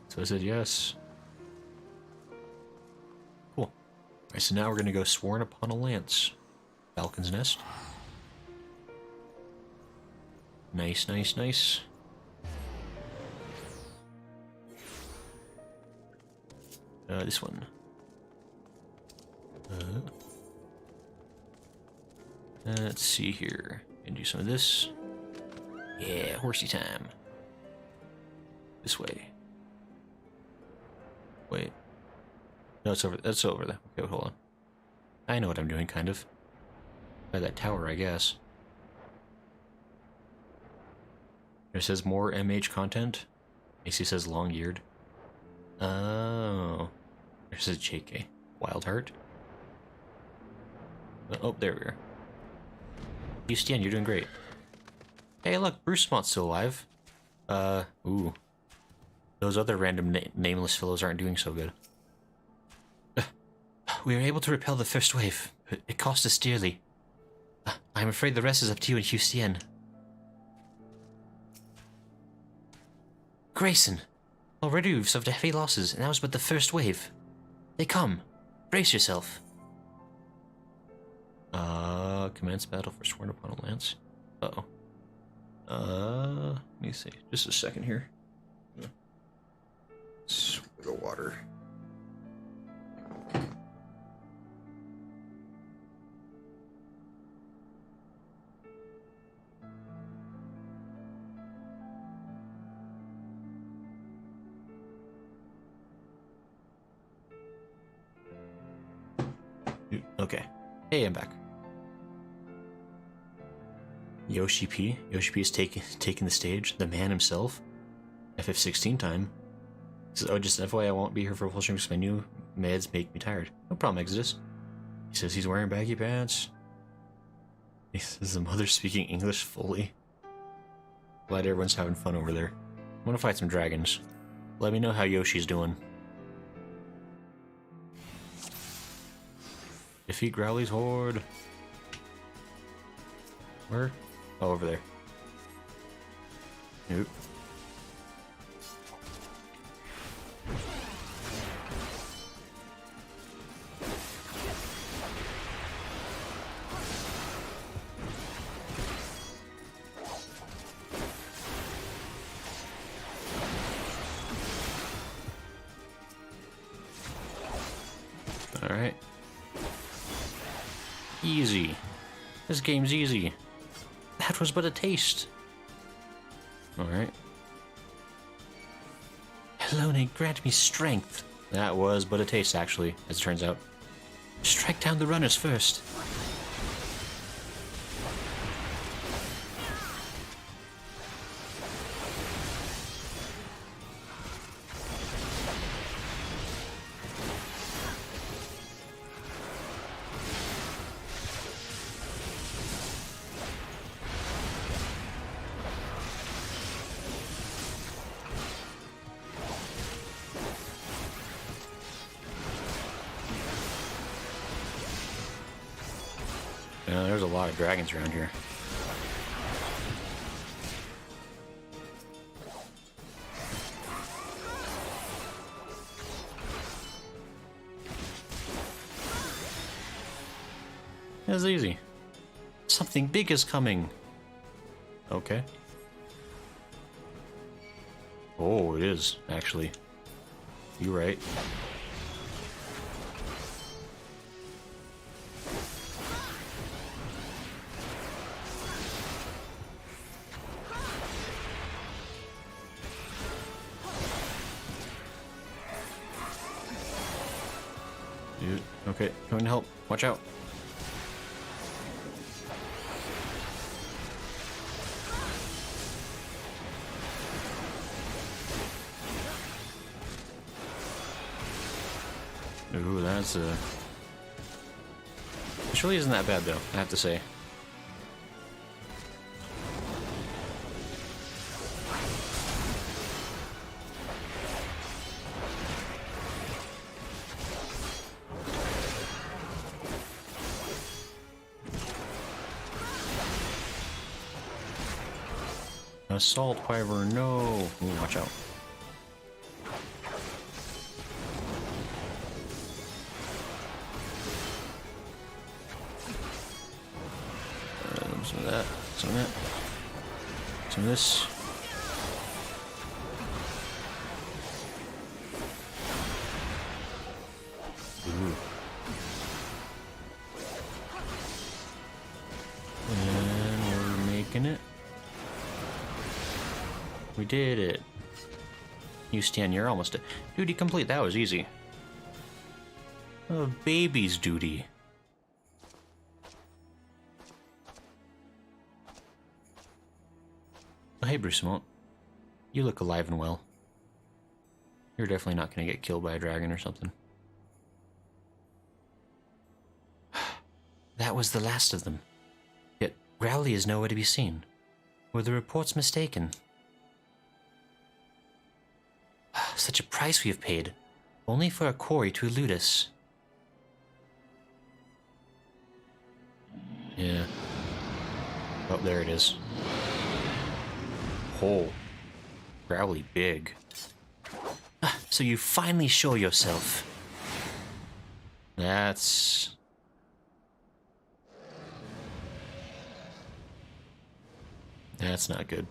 So I said yes. Cool. Alright, so now we're going to go Sworn Upon a Lance. Falcon's Nest. Nice, nice, nice. This one. Let's see here. Gonna do some of this. Yeah, horsey time. This way. Wait. No, it's over. That's over there. Okay, hold on. I know what I'm doing, kind of. By that tower, I guess. It says more MH content. AC says long-eared. Oh. It says JK. Wild Heart. Oh, there we are. Houston, you're doing great. Hey, look, Bruce Mott's still alive. Ooh. Those other random nameless fellows aren't doing so good. We were able to repel the first wave, but it cost us dearly. I'm afraid the rest is up to you and Houston. Grayson! Already we've suffered heavy losses, and that was but the first wave. They come. Brace yourself. Commence battle for Sworn Upon a Lance. Uh-oh. Let me see. Just a second here. Swig of water. Okay. Hey, I'm back. Yoshi P. Yoshi P is taking the stage. The man himself. FF16 time. Says, oh, just FYI, I won't be here for a full stream because my new meds make me tired. No problem, Exodus. He says he's wearing baggy pants. He says the mother speaking English fully. Glad everyone's having fun over there. I want to fight some dragons. Let me know how Yoshi's doing. Defeat Growly's horde. Where? Oh, over there. Nope. Alright. Easy. This game's easy. That was but a taste. Alright. Helone, grant me strength. That was but a taste, actually, as it turns out. Strike down the runners first. There's a lot of dragons around here. It's easy. Something big is coming. Okay. Oh, it is, actually. You're right. Dude, okay, coming to help. Watch out. Ooh, that's a... This really isn't that bad, though, I have to say. Assault Wyvern, no! Ooh, watch out. Some of that, some of that. Some of this. Ooh. And we're making it. We did it. You stand, you're almost... Duty complete, that was easy. A baby's duty. Oh, hey, Brucemont. You look alive and well. You're definitely not going to get killed by a dragon or something. That was the last of them. Yet Growly is nowhere to be seen. Were the reports mistaken? Such a price we have paid, only for a quarry to elude us. Yeah. Oh, there it is. Oh. Growly big. So you finally show yourself. That's... That's not good.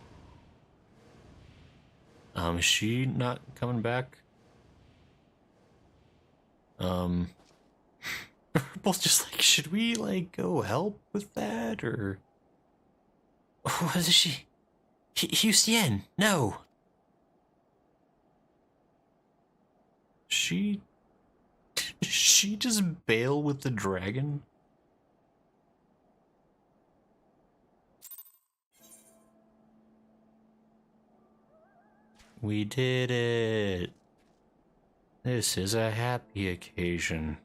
Is she not coming back? We're both just like, should we, like, go help with that, or... What is she? Hussein, no! Did she just bail with the dragon? We did it! This is a happy occasion.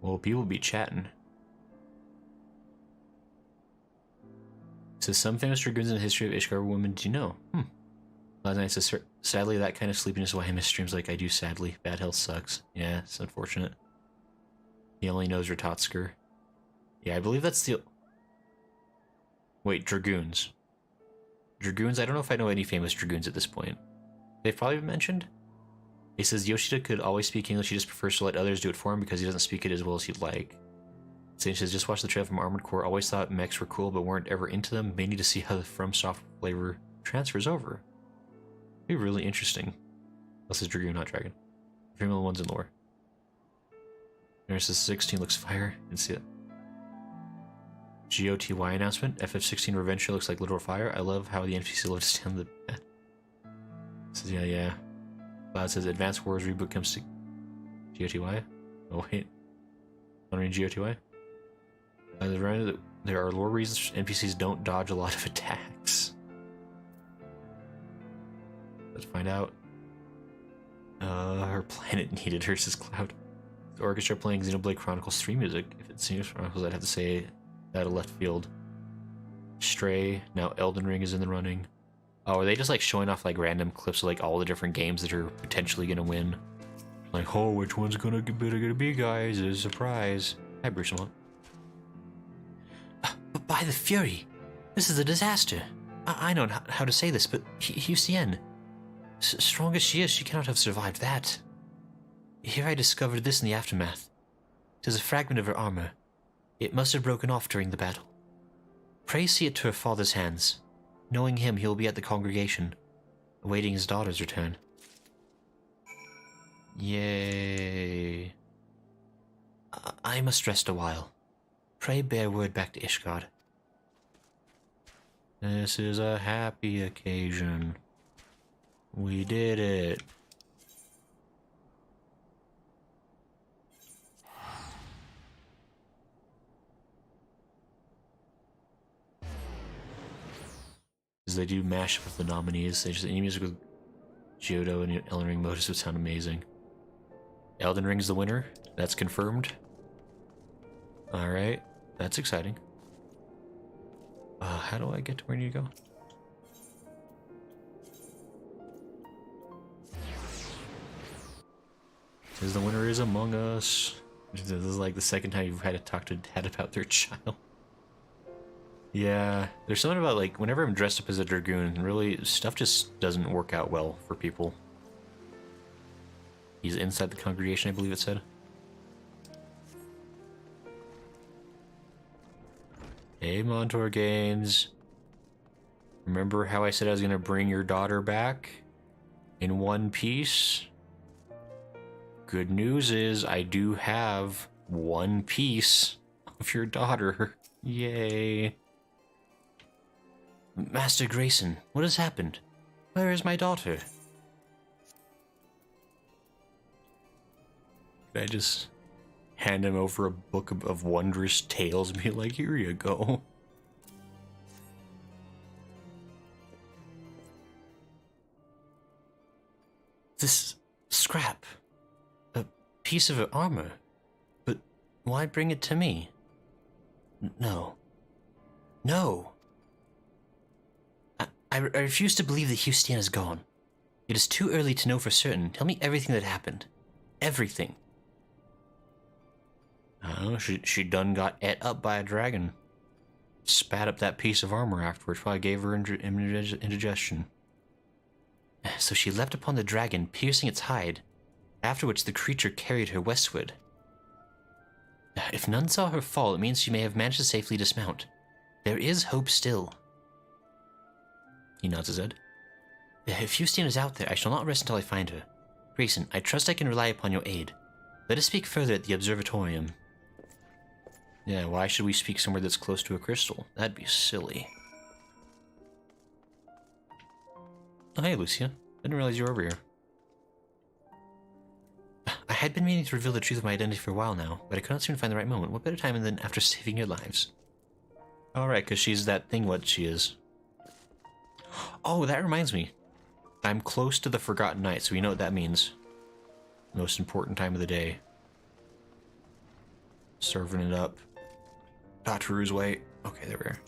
Well, people be chatting. So some famous dragoons in the history of Ishgard women do you know? Last night says, sadly, that kind of sleepiness is why I miss streams like I do, sadly. Bad health sucks. Yeah, it's unfortunate. He only knows Ratatsker. Yeah, I believe that's the... Wait, dragoons. Dragoons? I don't know if I know any famous dragoons at this point. They've probably been mentioned? He says Yoshida could always speak English, he just prefers to let others do it for him because he doesn't speak it as well as he'd like. Sage says, just watch the trailer from Armored Core, always thought mechs were cool but weren't ever into them, may need to see how the FromSoft flavor transfers over. Be really interesting. This is Dragoon, not Dragon. Female ones in lore. There's the 16 looks fire. You can see it. GOTY announcement. FF16 Revenge looks like literal fire. I love how the NPC love to stand the bed. Says yeah. Cloud says Advanced Wars reboot comes to GOTY. Oh wait. Wondering GOTY? There are lore reasons NPCs don't dodge a lot of attacks. Let's find out. Her planet needed her, says Cloud. The orchestra playing Xenoblade Chronicles 3 music. If it's Xenoblade Chronicles, I'd have to say that of left field. Stray, now Elden Ring is in the running. Oh, are they just like showing off like random clips of like all the different games that are potentially gonna win? Like, oh, which one's gonna be, guys? It's a surprise. Hi, Bruce. But by the Fury, this is a disaster. I know how to say this, but Hussein, strong as she is, she cannot have survived that. Here I discovered this in the aftermath. 'Tis a fragment of her armor. It must have broken off during the battle. Pray see it to her father's hands. Knowing him, he will be at the congregation, awaiting his daughter's return. Yay. I must rest a while. Pray bear word back to Ishgard. This is a happy occasion. We did it. As they do mash up with the nominees, they just any music with Johto and Elden Ring modus would sound amazing. Elden Ring's the winner. That's confirmed. Alright, that's exciting. How do I get to where I need to go? Says the winner is among us. This is like the second time you've had to talk to dad about their child. Yeah, there's something about like whenever I'm dressed up as a dragoon, really stuff just doesn't work out well for people. He's inside the congregation, I believe it said. Hey, Montour Gaines. Remember how I said I was gonna bring your daughter back in one piece? Good news is I do have one piece of your daughter. Yay. Master Grayson, what has happened? Where is my daughter? Could I just hand him over a book of wondrous tales and be like, here you go? This scrap. A piece of armor. But why bring it to me? No. No. I refuse to believe that Hussein is gone. It is too early to know for certain. Tell me everything that happened. Everything. Oh, she done got ate up by a dragon. Spat up that piece of armor afterwards. Probably gave her indigestion. So she leapt upon the dragon, piercing its hide, after which the creature carried her westward. If none saw her fall, it means she may have managed to safely dismount. There is hope still. He nods his head. If Hussein is out there, I shall not rest until I find her. Grayson, I trust I can rely upon your aid. Let us speak further at the observatorium. Yeah, why should we speak somewhere that's close to a crystal? That'd be silly. Oh, hey, Lucia. Didn't realize you were over here. I had been meaning to reveal the truth of my identity for a while now, but I could not seem to find the right moment. What better time than after saving your lives? Alright, because she's that thing what she is. Oh, that reminds me. I'm close to the Forgotten Night, so we know what that means. Most important time of the day. Serving it up. Tataru's way. Okay, there we are.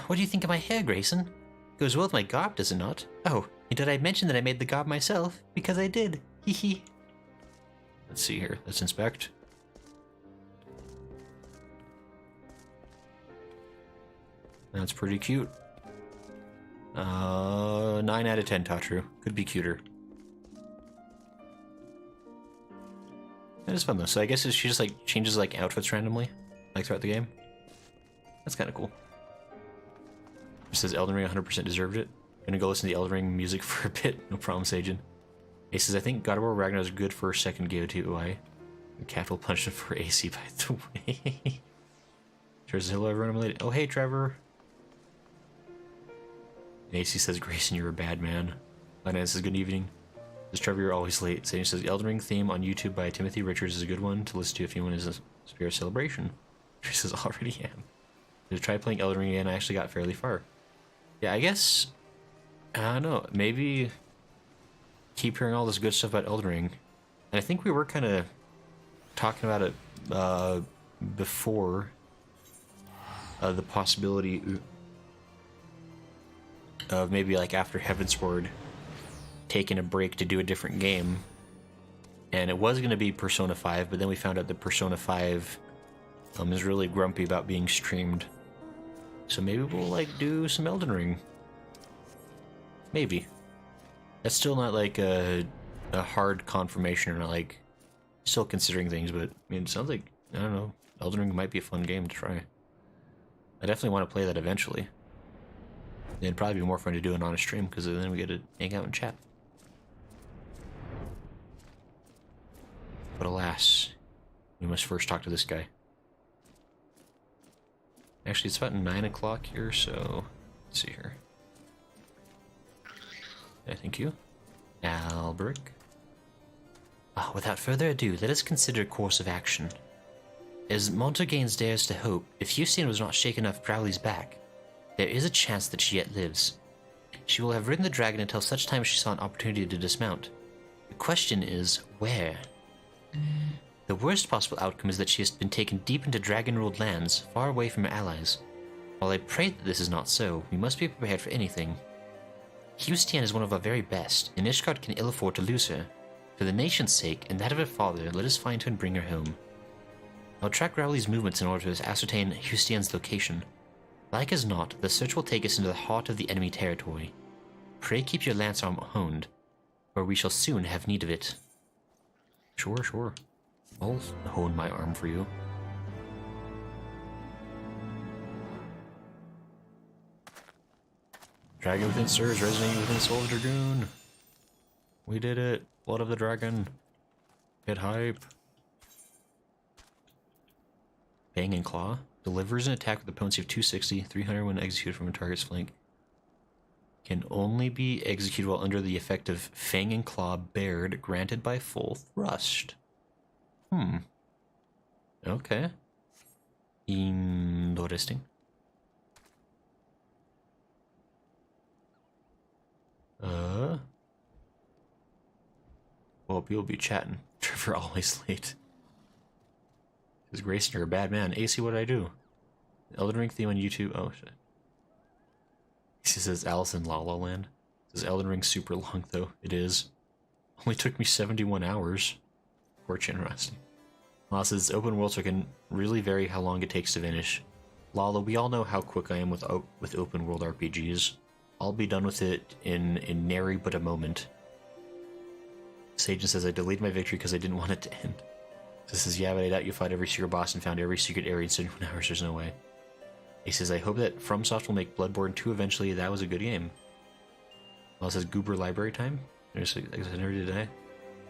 What do you think of my hair, Grayson? Goes well with my garb, does it not? Oh, and did I mention that I made the garb myself? Because I did. Hee hee. Let's see here. Let's inspect. That's pretty cute. 9 out of 10, Tataru. Could be cuter. That is fun though. So I guess she just like changes like outfits randomly, like throughout the game. That's kind of cool. It says Elden Ring 100% deserved it. Gonna go listen to the Elden Ring music for a bit. No problem, Sajin. He says, I think God of War Ragnarok is good for a second GOTY. Cat will punch him for AC, by the way. There's hello everyone, I'm late. Oh, hey, Trevor. And AC says, Grayson, you're a bad man. Finance says, good evening. Says, Trevor, you're always late. Sajin says, the Elden Ring theme on YouTube by Timothy Richards is a good one to listen to if anyone is a spirit celebration. He says, already am. To try playing Elden Ring again, I actually got fairly far. Yeah, I guess, I don't know, maybe keep hearing all this good stuff about Elden Ring. And I think we were kind of talking about it before, the possibility of maybe like after Heavensward taking a break to do a different game. And it was going to be Persona 5, but then we found out that Persona 5 is really grumpy about being streamed. So maybe we'll like do some Elden Ring. Maybe. That's still not like a hard confirmation, or like still considering things, but I mean, it sounds like, I don't know, Elden Ring might be a fun game to try. I definitely want to play that eventually. It'd probably be more fun to do it on a stream, because then we get to hang out and chat. But alas, we must first talk to this guy. Actually, it's about 9 o'clock here, so let's see here. Yeah, thank you. Alberic. Without further ado, let us consider a course of action. As Montergains dares to hope, if Hussein was not shaken off Crowley's back, there is a chance that she yet lives. She will have ridden the dragon until such time as she saw an opportunity to dismount. The question is, where? The worst possible outcome is that she has been taken deep into dragon-ruled lands, far away from her allies. While I pray that this is not so, we must be prepared for anything. Hussein is one of our very best, and Ishgard can ill afford to lose her. For the nation's sake, and that of her father, let us find her and bring her home. I'll track Rowley's movements in order to ascertain Hussein's location. Like as not, the search will take us into the heart of the enemy territory. Pray keep your lance arm honed, for we shall soon have need of it. Sure, sure. I'll hone my arm for you. Dragon within surge, resonating within soul of Dragoon. We did it. Blood of the dragon. Hit hype. Bang and Claw. Delivers an attack with a potency of 260, 300 when executed from a target's flank. Can only be executed while under the effect of Fang and Claw bared, granted by full thrust. Okay. Interesting. Well, you'll be chatting. Trevor always late. Because Grayson, you're a bad man. AC, what did I do? Elden Ring theme on YouTube. Oh, shit. He says Alice in La La Land. It says Elden Ring super long, though. It is. Only took me 71 hours. Quite interesting. Lala says open world, so it can really vary how long it takes to finish. Lala, we all know how quick I am with open world RPGs. I'll be done with it in nary but a moment. Sajin says I delayed my victory because I didn't want it to end. This says, yeah, but I doubt you fought every secret boss and found every secret area in 71 hours. There's no way. He says, I hope that FromSoft will make Bloodborne 2 eventually. That was a good game. Well, it says Goober library time. There's I never did I.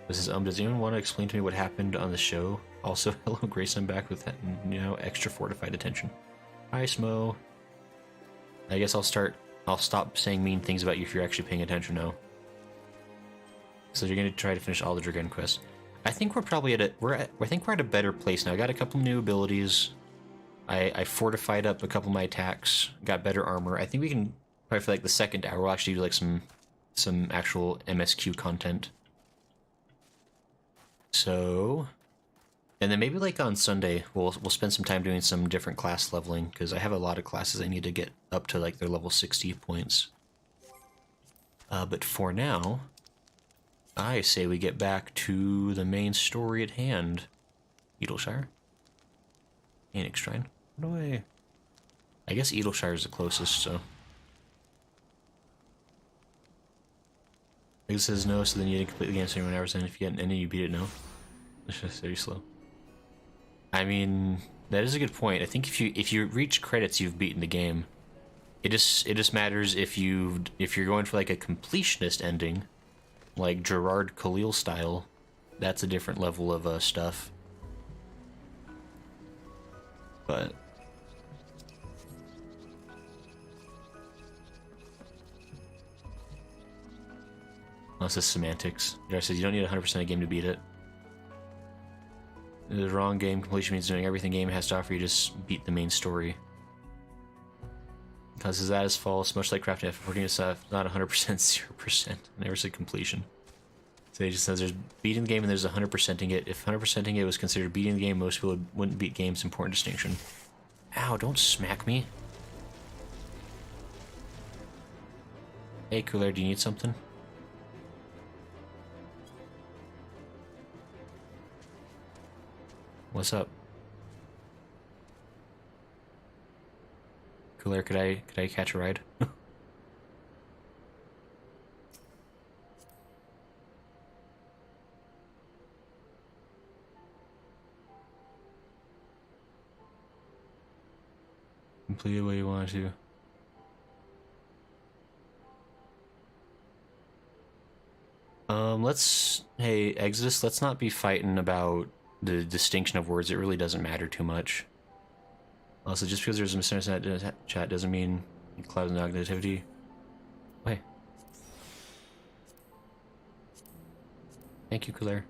This is does anyone want to explain to me what happened on the show? Also, hello Grace, I'm back with that, extra fortified attention. Hi Smo. I guess I'll start I'll stop saying mean things about you if you're actually paying attention now. So you're gonna try to finish all the Dragon quests. I think we're probably at a I think we're at a better place now. I got a couple new abilities. I fortified up a couple of my attacks, got better armor. I think we can probably for like the second hour we'll actually do like some actual MSQ content. So, and then maybe like on Sunday we'll spend some time doing some different class leveling because I have a lot of classes I need to get up to like their level 60 points. But for now, I say we get back to the main story at hand. Edelshire. Phoenix Shrine. What do I guess Edelshire is the closest, so. It says no, so then you didn't complete the game 71 hours, and if you get an ending, you beat it, no. It's just very slow. I mean, that is a good point. I think if you reach credits, you've beaten the game. It just matters if you're going for like a completionist ending, like Gerard Khalil style. That's a different level of stuff. But unless it's semantics. It says you don't need 100% a game to beat it. The wrong game. Completion means doing everything the game has to offer. You just beat the main story. Because that is false. Much like crafting FF14 stuff, not 100%, 0%. I never said completion. So it just says there's beating the game and there's 100%ing it. If 100%ing it was considered beating the game, most people wouldn't beat games. Important distinction. Ow, don't smack me. Hey, Cooler, do you need something? What's up? Cooler, could I catch a ride? Complete it what you want to. Hey, Exodus, let's not be fighting about the distinction of words. It really doesn't matter too much. Also, just because there's a misunderstanding in the chat doesn't mean cloud and negativity. Wait. Thank you, Claire.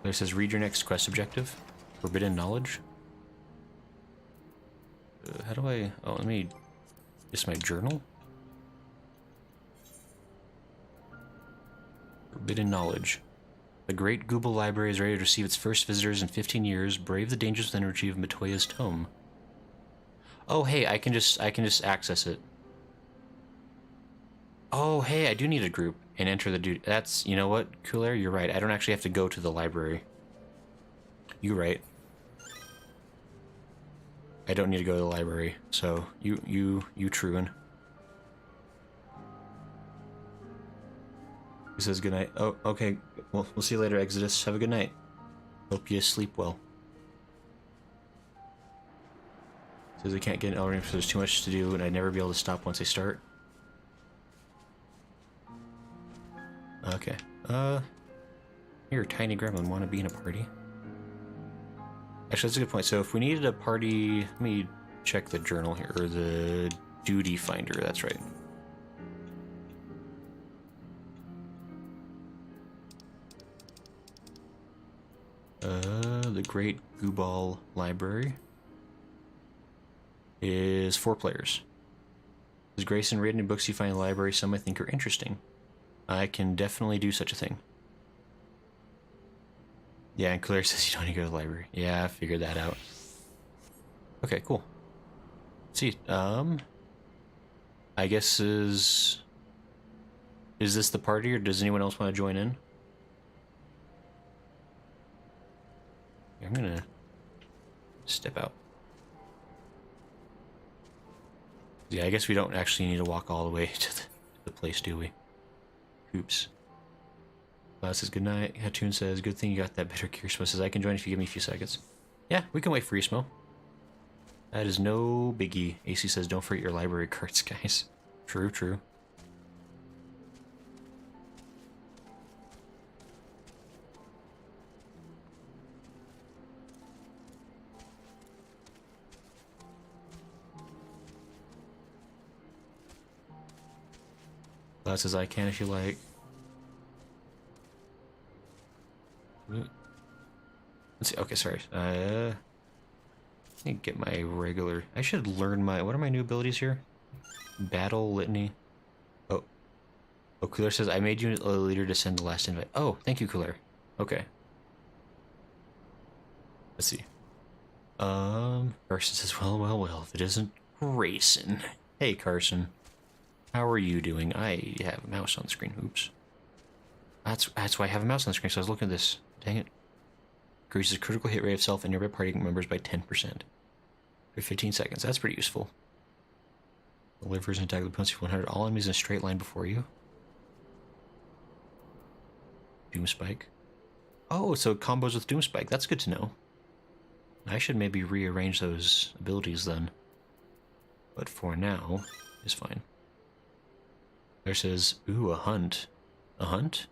Claire says, read your next quest objective. Forbidden knowledge. How do I... Oh, let me... Just my journal? Forbidden knowledge. The great Gubal library is ready to receive its first visitors in 15 years. Brave the dangers within reach of Matoya's tome. Oh, hey, I can just access it. Oh, hey, I do need a group and enter the dude. That's, you know what, Cooler, you're right. I don't actually have to go to the library. You're right. I don't need to go to the library. So, you truant. He says good night. Oh, okay. Well, we'll see you later, Exodus. Have a good night. Hope you sleep well. Says I can't get an Elden Ring because there's too much to do and I'd never be able to stop once I start. Okay. Here, Tiny Gremlin, want to be in a party? Actually, that's a good point. So if we needed a party... Let me check the journal here, or the duty finder, that's right. The Great Gubal Library is 4 players. There's Grayson written in books you find in the library, some I think are interesting. I can definitely do such a thing. Yeah, and Claire says you don't need to go to the library. Yeah, I figured that out. Okay, cool. Let's see, I guess is this the party, or does anyone else want to join in? I'm gonna step out. Yeah, I guess we don't actually need to walk all the way to the place, do we? Oops. Cloud says good night. Hattoon says, good thing you got that better gear. Says, I can join if you give me a few seconds. Yeah, we can wait for Ismo. That is no biggie. AC says, don't forget your library cards, guys. True, true. Class as I can if you like. Let's see. Okay, sorry. I need to get my regular. I should learn my. What are my new abilities here? Battle litany. Oh, oh. Cooler says I made you a leader to send the last invite. Oh, thank you, Cooler. Okay. Let's see. Carson says, well. If it isn't Grayson. Hey, Carson. How are you doing? I have a mouse on the screen. Oops. That's why I have a mouse on the screen. So I was looking at this. Dang it. Increases critical hit rate of self and nearby party members by 10%. For 15 seconds. That's pretty useful. Delivers and attack the opponents 100. All enemies in a straight line before you. Doom Spike. Oh, so it combos with Doom Spike. That's good to know. I should maybe rearrange those abilities then. But for now, it's fine. There says, ooh, a hunt. A hunt?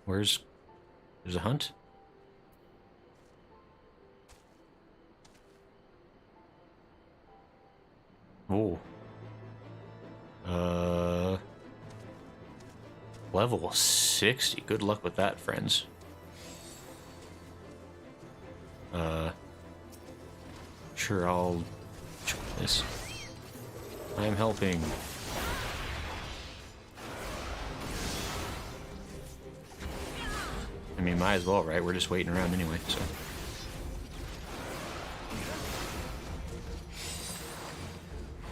There's a hunt? Oh. Level 60. Good luck with that, friends. Sure, I'll try this. I'm helping. I mean, might as well, right? We're just waiting around anyway, so.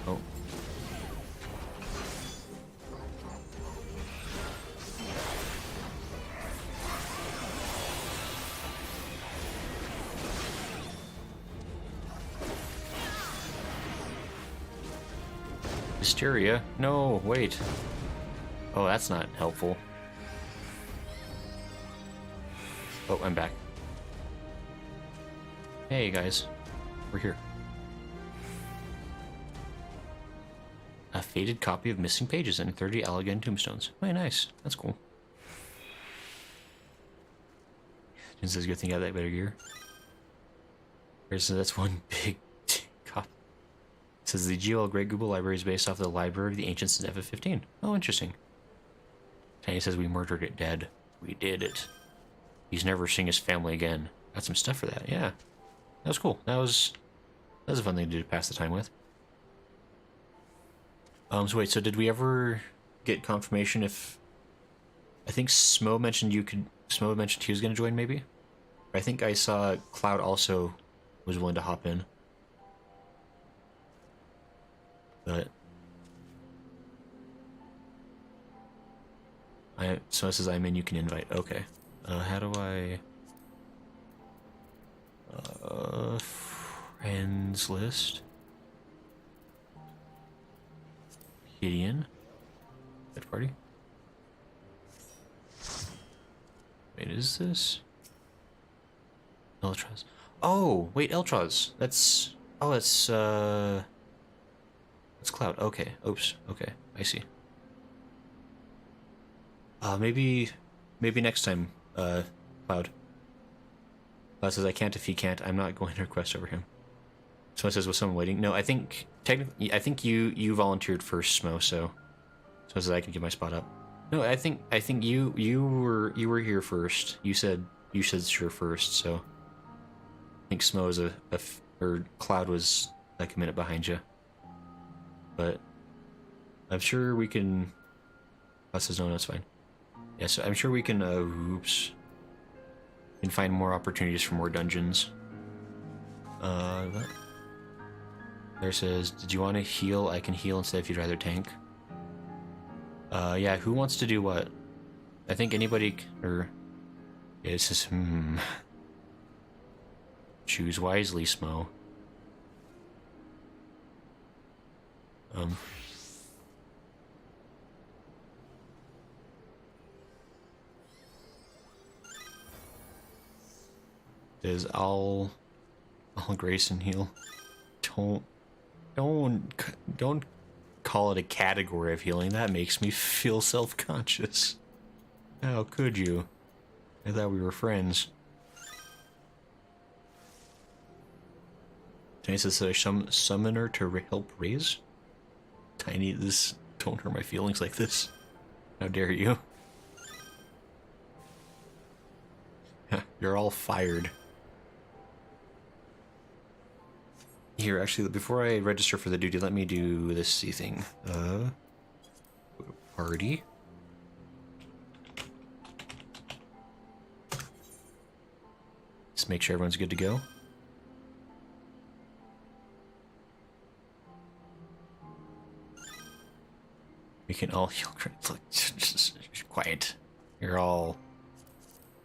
Oh. Hysteria? No, wait. Oh, that's not helpful. Oh, I'm back. Hey, guys. We're here. A faded copy of Missing Pages and 30 Allegan tombstones. Oh, nice. That's cool. Jin says, good thing you have that better gear. So that's one big copy. It says the GL Great Gubal Library is based off the Library of the Ancients in FF15. Oh, interesting. Tiny says we murdered it dead. We did it. He's never seeing his family again. Got some stuff for that, yeah. That was cool. That was a fun thing to do to pass the time with. So wait, so did we ever get confirmation if... I think Smo mentioned Smo mentioned he was gonna join, maybe? I think I saw Cloud also was willing to hop in. But... So it says I'm in, you can invite. Okay. How do I... friends list. Gideon. Third party. Wait, is this? Eltraz. Oh, wait, Eltraz. That's... Oh, that's, That's Cloud. Okay. Oops. Okay. I see. Maybe next time, Cloud. Cloud says, I can't if he can't. I'm not going to request over him. Smo says, was someone waiting? No, I think, technically, I think you volunteered first, Smo, so... Smo says, I can get my spot up. No, I think you were here first. You said sure first, so... I think Smo is or Cloud was like a minute behind you. But... I'm sure we can... Cloud says, no, it's fine. Yeah, so I'm sure we can, oops. We can find more opportunities for more dungeons. There says, did you want to heal? I can heal instead if you'd rather tank. Yeah, who wants to do what? I think anybody, or... Yeah, it says, Choose wisely, Smo. Is I'll Grayson heal. Don't call it a category of healing. That makes me feel self-conscious. How could you? I thought we were friends. Tiny says that I summon her to help raise? Tiny, this... Don't hurt my feelings like this. How dare you? You're all fired. Here, actually, before I register for the duty, let me do this thing. Party. Just make sure everyone's good to go. We can all heal. Look, just quiet. You're all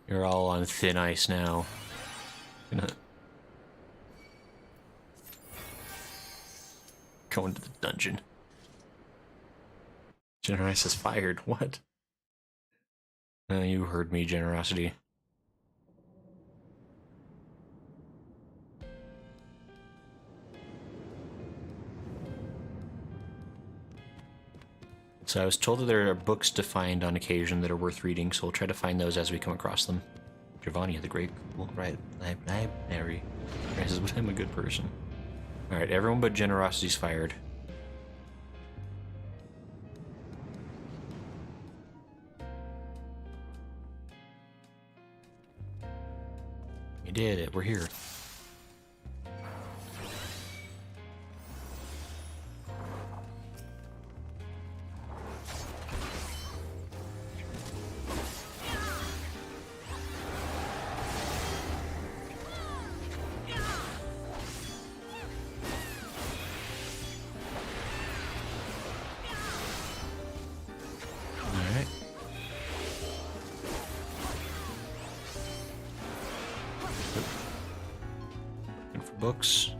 on thin ice now. Go into the dungeon. Generosity is fired. What? You heard me, Generosity. So I was told that there are books to find on occasion that are worth reading, so we'll try to find those as we come across them. Giovanni, the great library. Says, but I'm a good person. Alright, everyone but Generosity's fired. We did it, we're here. Books.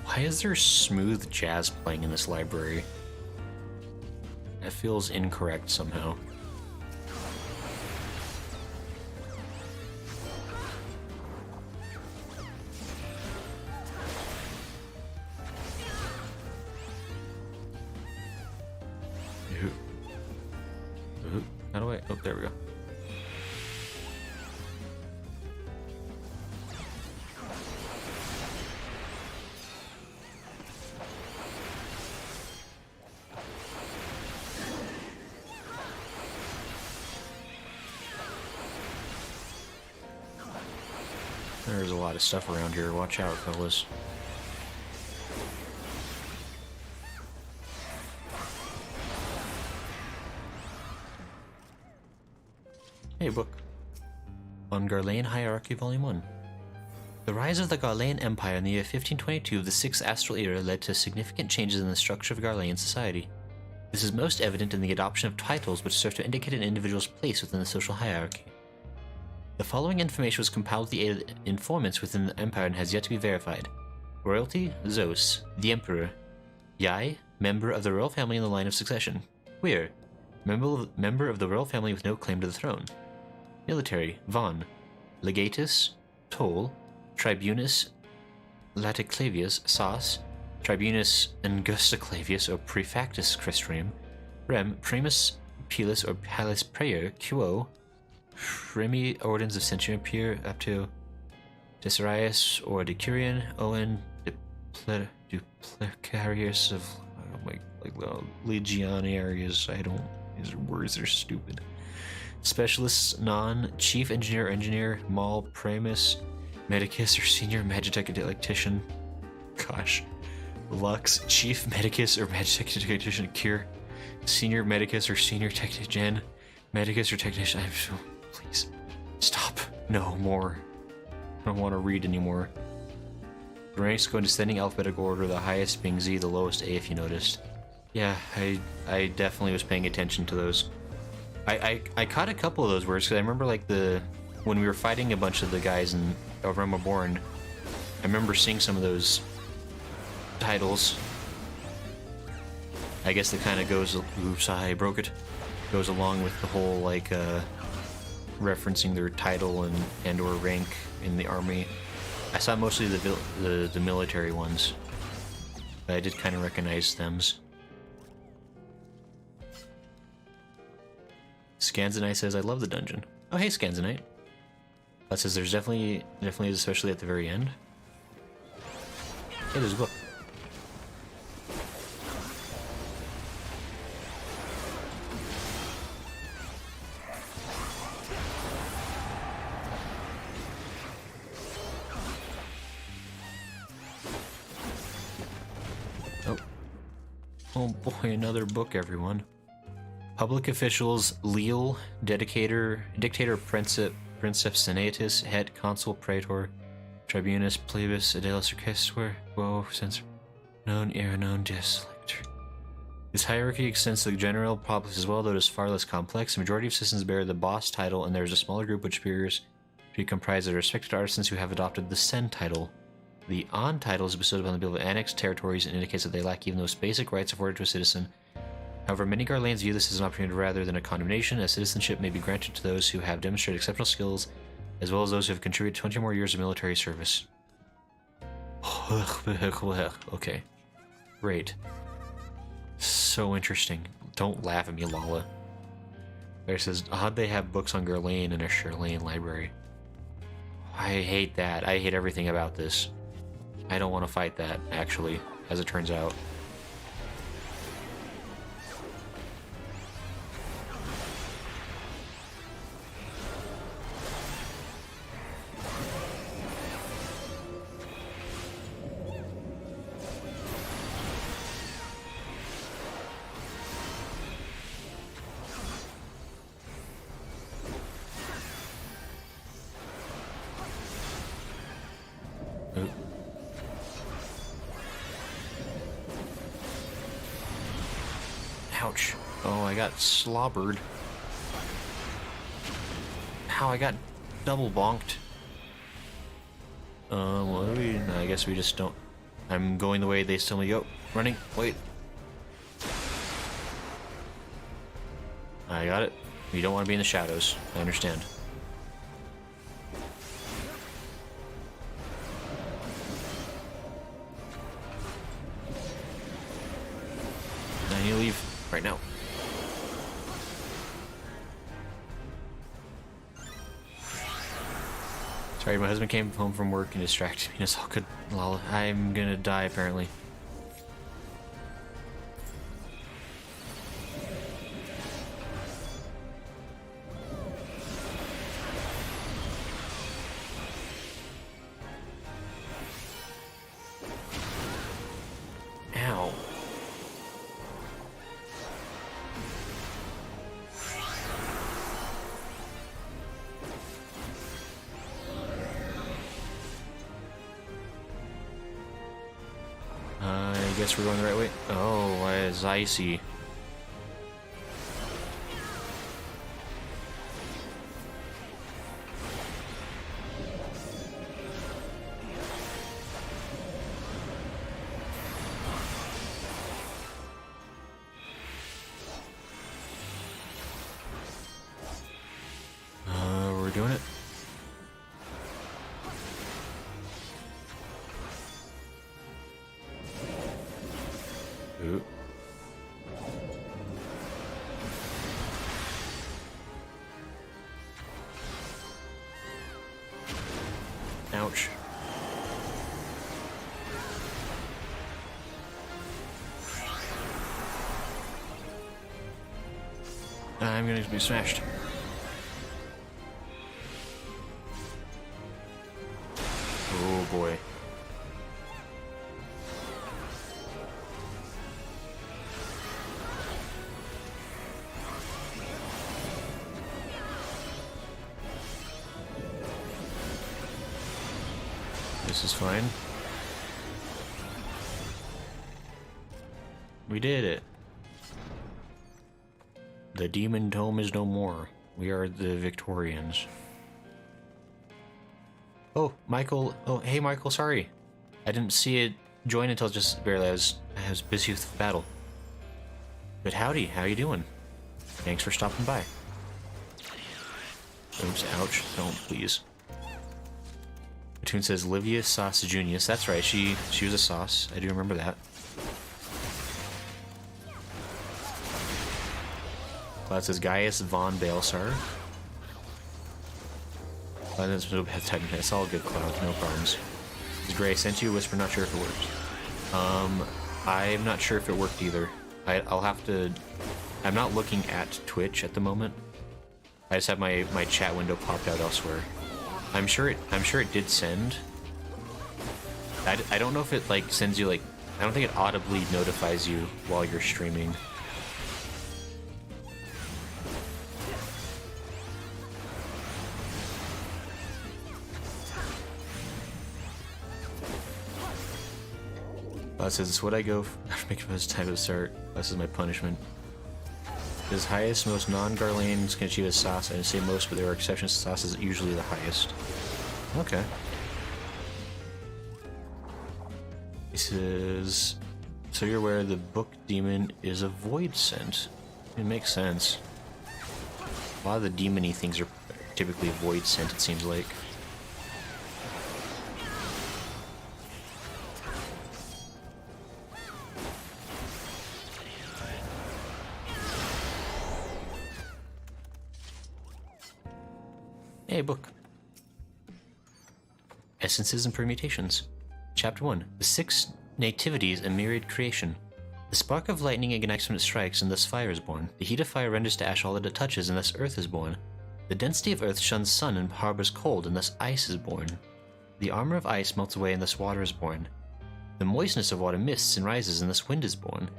Why is there smooth jazz playing in this library? That feels incorrect somehow. How do I... Oh, there we go. There's a lot of stuff around here. Watch out, fellas. Hey, book. On Garlean Hierarchy, Volume 1. The rise of the Garlean Empire in the year 1522 of the 6th Astral Era led to significant changes in the structure of Garlean society. This is most evident in the adoption of titles which serve to indicate an individual's place within the social hierarchy. The following information was compiled with the aid of informants within the Empire and has yet to be verified. Royalty, Zos, the Emperor. Yai, member of the royal family in the line of succession. Weir, member of the royal family with no claim to the throne. Military, Von. Legatus, Toll. Tribunus, Laticlavius, Sas. Tribunus, Angusta Clavius, or Prefectus Cristrium. Rem, Primus, Pilus, or Palus Prayer, Quo. Remy Ordens of Centurion appear up to Desarius or Decurion, Owen, Duplicarius of Legionarius. I don't. These words are stupid. Specialists, Non, Chief Engineer, Mal, Primus, Medicus or Senior Magitech Electrician. Gosh. Lux, Chief Medicus or Magitech Electrician. Cure, Senior Medicus or Senior Technician. Medicus or Technician. I'm so. Please. Stop. No more. I don't want to read anymore. The ranks go in descending alphabetical order, the highest being Z, the lowest A if you noticed. Yeah, I definitely was paying attention to those. I caught a couple of those words because I remember like when we were fighting a bunch of the guys in Realm Reborn, I remember seeing some of those titles. I guess it kind of goes, oops, I broke it, goes along with the whole like referencing their title and or rank in the army. I saw mostly the military ones, but I did kind of recognize them. Scanzanite says, I love the dungeon. Oh, hey, Scanzanite. That says there's definitely is, especially at the very end. Hey, there's a book. Oh. Oh boy, another book, everyone. Public officials, Leal, dictator Princeps Senatus, Het Consul Praetor, Tribunus Plebis Adelis Orchestor, Whoa, since known era known dislect. This hierarchy extends to the general populace as well, though it is far less complex. The majority of citizens bear the boss title, and there is a smaller group which appears to be comprised of respected artisans who have adopted the Sen title. The On title is bestowed upon the people of annexed territories and indicates that they lack even those basic rights afforded to a citizen. However, many Garleans view this as an opportunity rather than a condemnation, as citizenship may be granted to those who have demonstrated exceptional skills, as well as those who have contributed 20 or more years of military service. Okay. Great. So interesting. Don't laugh at me, Lala. There says, how'd they have books on Garlean in a Shirlane library? I hate that. I hate everything about this. I don't want to fight that, actually, as it turns out. Ouch. Oh, I got slobbered. How I got double bonked. What do we... I guess we just don't... I'm going the way they still me go. Running. Wait. I got it. You don't want to be in the shadows. I understand. I need to leave right now. Sorry, my husband came home from work and distracted me. It's all good, Lala. I'm gonna die, apparently. Ow. I guess we're going the right way. Oh, it's icy. We're doing it. Ooh. Ouch. I'm gonna be smashed. Oh boy. This is fine. We did it. The demon tome is no more. We are the Victorians. Oh, Michael. Oh, hey, Michael. Sorry. I didn't see it join until just barely. I was busy with the battle. But howdy. How you doing? Thanks for stopping by. Oops, ouch. Don't, please. Tune says Livia Sauce Junius. That's right, she was a sauce. I do remember that. Cloud says Gaius von Balsar. It's all good, Cloud. No problems. It's Gray. I sent you a whisper, not sure if it worked. I'm not sure if it worked either. I'll have to... I'm not looking at Twitch at the moment. I just have my chat window popped out elsewhere. I'm sure it did send. I don't know if it like sends you like... I don't think it audibly notifies you while you're streaming. Says it's what I go after making this time to start. This is my punishment. His highest, most non-Garlanes can achieve a sauce. I didn't say most, but there are exceptions. Sauce is usually the highest. Okay. This is... So you're aware the book demon is a void scent. It makes sense. A lot of the demon-y things are typically void scent, it seems like. Hey, book. Essences and Permutations. Chapter 1. The 6 Nativities and Myriad Creation. The spark of lightning ignites when it strikes, and thus fire is born. The heat of fire renders to ash all that it touches, and thus earth is born. The density of earth shuns sun and harbors cold, and thus ice is born. The armor of ice melts away, and thus water is born. The moistness of water mists and rises, and thus wind is born.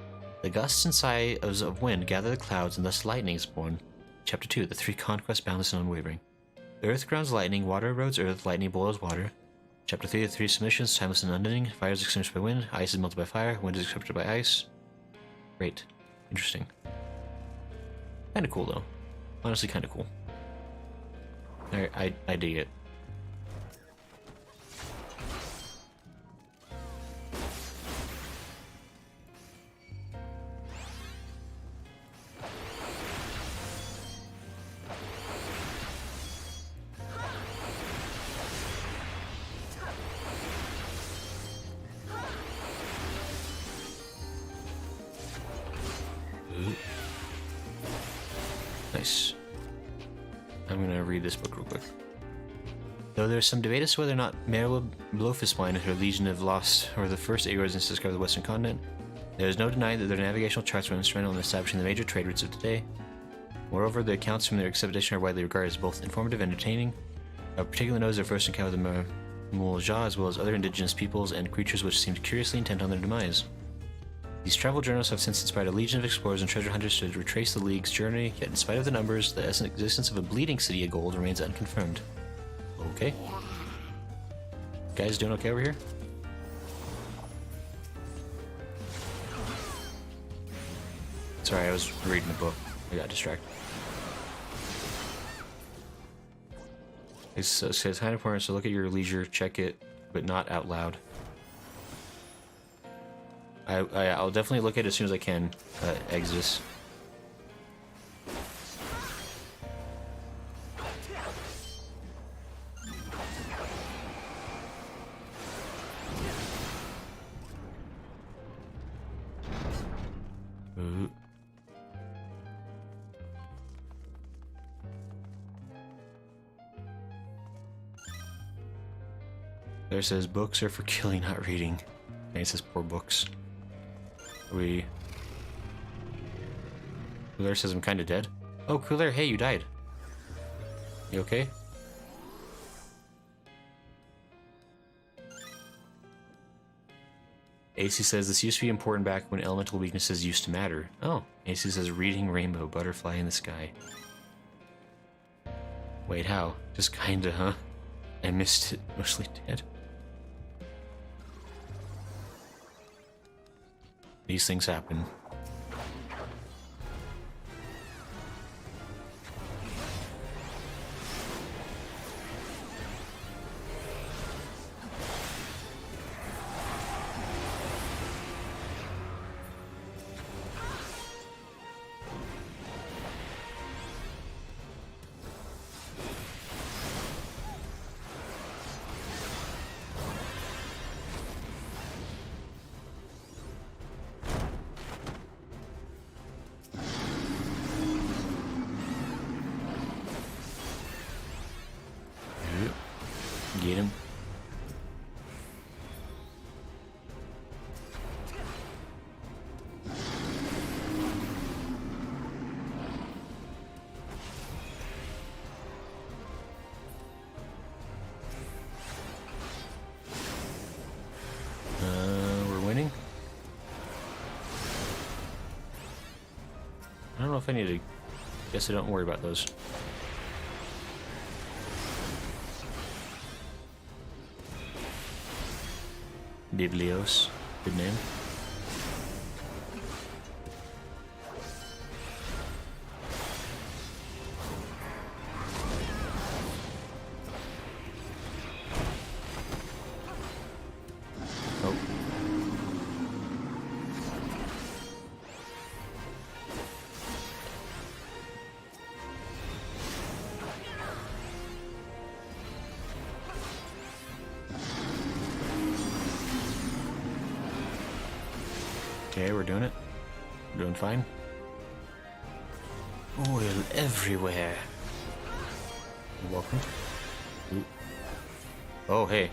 The gusts and sighs of wind gather the clouds, and thus lightning is born. Chapter 2. The 3 Conquests, Boundless and Unwavering. The earth grounds lightning, water erodes earth, lightning boils water. Chapter 3, the 3 submissions, timeless and unending. Fire is extinguished by wind, ice is melted by fire, wind is accepted by ice. Great. Interesting. Kinda cool, though. Honestly, kinda cool. I dig it. Nice. I'm gonna read this book real quick. Though there is some debate as to whether or not Merle Blofuswine and her legion of lost were the first Igors to discover the Western continent, there is no denying that their navigational charts were instrumental in establishing the major trade routes of today. Moreover, the accounts from their expedition are widely regarded as both informative and entertaining. Of particular note is their first encounter with the Mulja, as well as other indigenous peoples and creatures which seemed curiously intent on their demise. These travel journals have since inspired a legion of explorers and treasure hunters to retrace the League's journey, yet in spite of the numbers, the existence of a bleeding city of gold remains unconfirmed. Okay. Guys doing okay over here? Sorry, I was reading a book. I got distracted. It says kind of important, so look at your leisure, check it, but not out loud. I'll definitely look at it as soon as I can, Exodus. Ooh. There says books are for killing, not reading. And it says poor books. Cooler says I'm kinda dead. Oh, Cooler, hey, you died. You okay? AC says this used to be important back when elemental weaknesses used to matter. Oh, AC says reading rainbow, butterfly in the sky. Wait, how? Just kinda, huh? I missed it. Mostly dead. These things happen. Get him. if I need to... Guess I don't worry about those. Biblios. Good name. Oh. Okay, we're doing it. We're doing fine. Oil everywhere. You're welcome. Ooh. Oh, hey.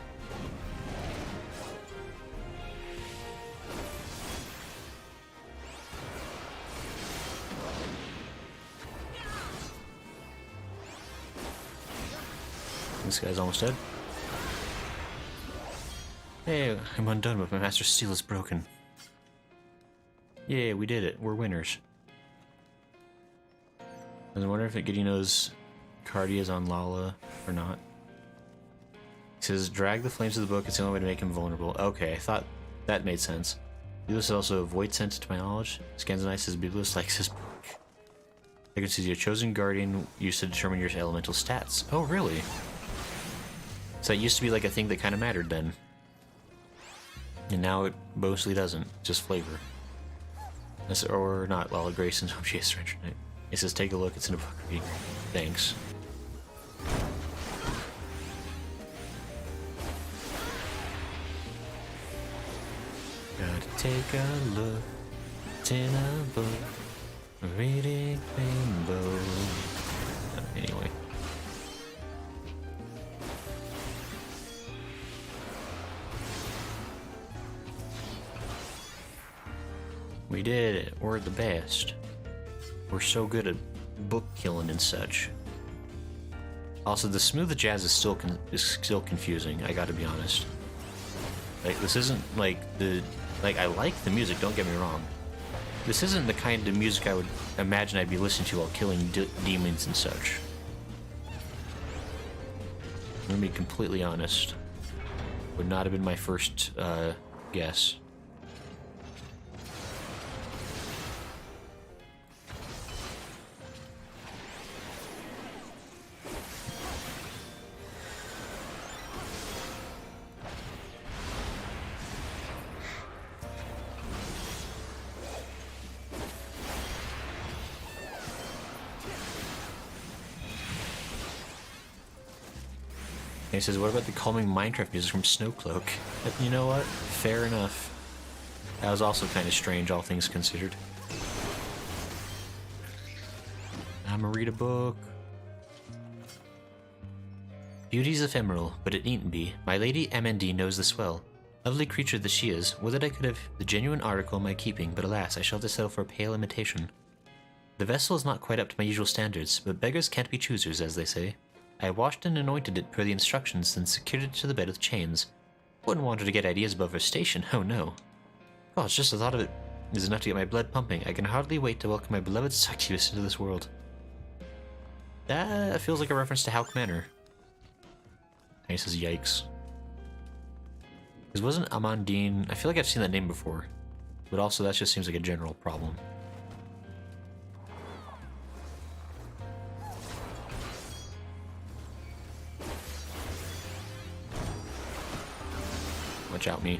This guy's almost dead. Hey, I'm undone, but my master's steel is broken. Yeah, we did it. We're winners. I was wondering if Gideon knows Cardi is on Lala or not. He says, drag the flames of the book. It's the only way to make him vulnerable. Okay, I thought that made sense. Biblos is also a void sense to my knowledge. Scanzonite says Biblos likes his book. I can see your chosen guardian used to determine your elemental stats. Oh, really? So it used to be like a thing that kind of mattered then. And now it mostly doesn't. Just flavor. Or not, Lala Grayson's hope she has Stranger Knight. It says, take a look, it's in a book reading. Thanks. Gotta take a look, it's in a book, reading rainbow. Anyway. We did it. We're the best. We're so good at book killing and such. Also, the smooth jazz is still confusing. I got to be honest. Like, this isn't like the I like the music. Don't get me wrong. This isn't the kind of music I would imagine I'd be listening to while killing demons and such. I'm gonna be completely honest. Would not have been my first guess. He says, what about the calming Minecraft music from Snowcloak? You know what? Fair enough. That was also kind of strange, all things considered. I'm gonna read a book. Beauty's ephemeral, but it needn't be. My lady MND knows this well. Lovely creature that she is, would that I could have the genuine article in my keeping, but alas, I shall have to settle for a pale imitation. The vessel is not quite up to my usual standards, but beggars can't be choosers, as they say. I washed and anointed it per the instructions, then secured it to the bed with chains. Wouldn't want her to get ideas above her station, oh no. Gosh, just the thought of it is enough to get my blood pumping. I can hardly wait to welcome my beloved succubus into this world. That feels like a reference to Hauk Manor. And he says, yikes. Because wasn't Amandine... I feel like I've seen that name before. But also, that just seems like a general problem. Watch out, me.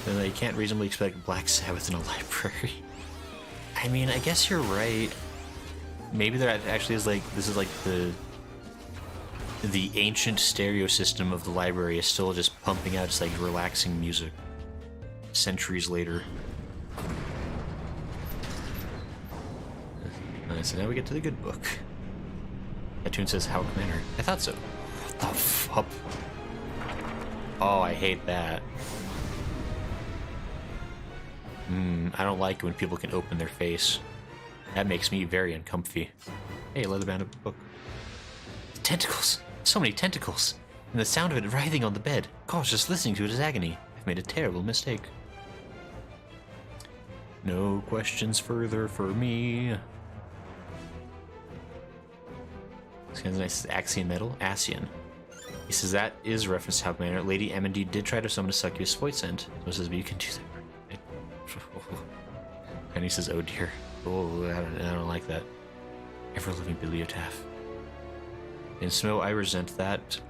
Then you can't reasonably expect Black Sabbath in a library. I mean, I guess you're right. Maybe there actually is like, this is like the ancient stereo system of the library is still just pumping out its like relaxing music centuries later. So now we get to the good book. That tune says Hauk Manor. I thought so. What the fuck? Oh, I hate that. I don't like it when people can open their face. That makes me very uncomfy. Hey, leather-bound book. Tentacles! So many tentacles! and the sound of it writhing on the bed. Gosh, just listening to it is agony. I've made a terrible mistake. No questions further for me. This guy's nice Axian medal. Asian. He says that is a reference to how Commander Lady Amandine did try to summon a succubus void scent. So it says, but you can do that. And he says, oh dear. Oh, I don't like that. Ever-living bibliotaph. In Snow, I resent that.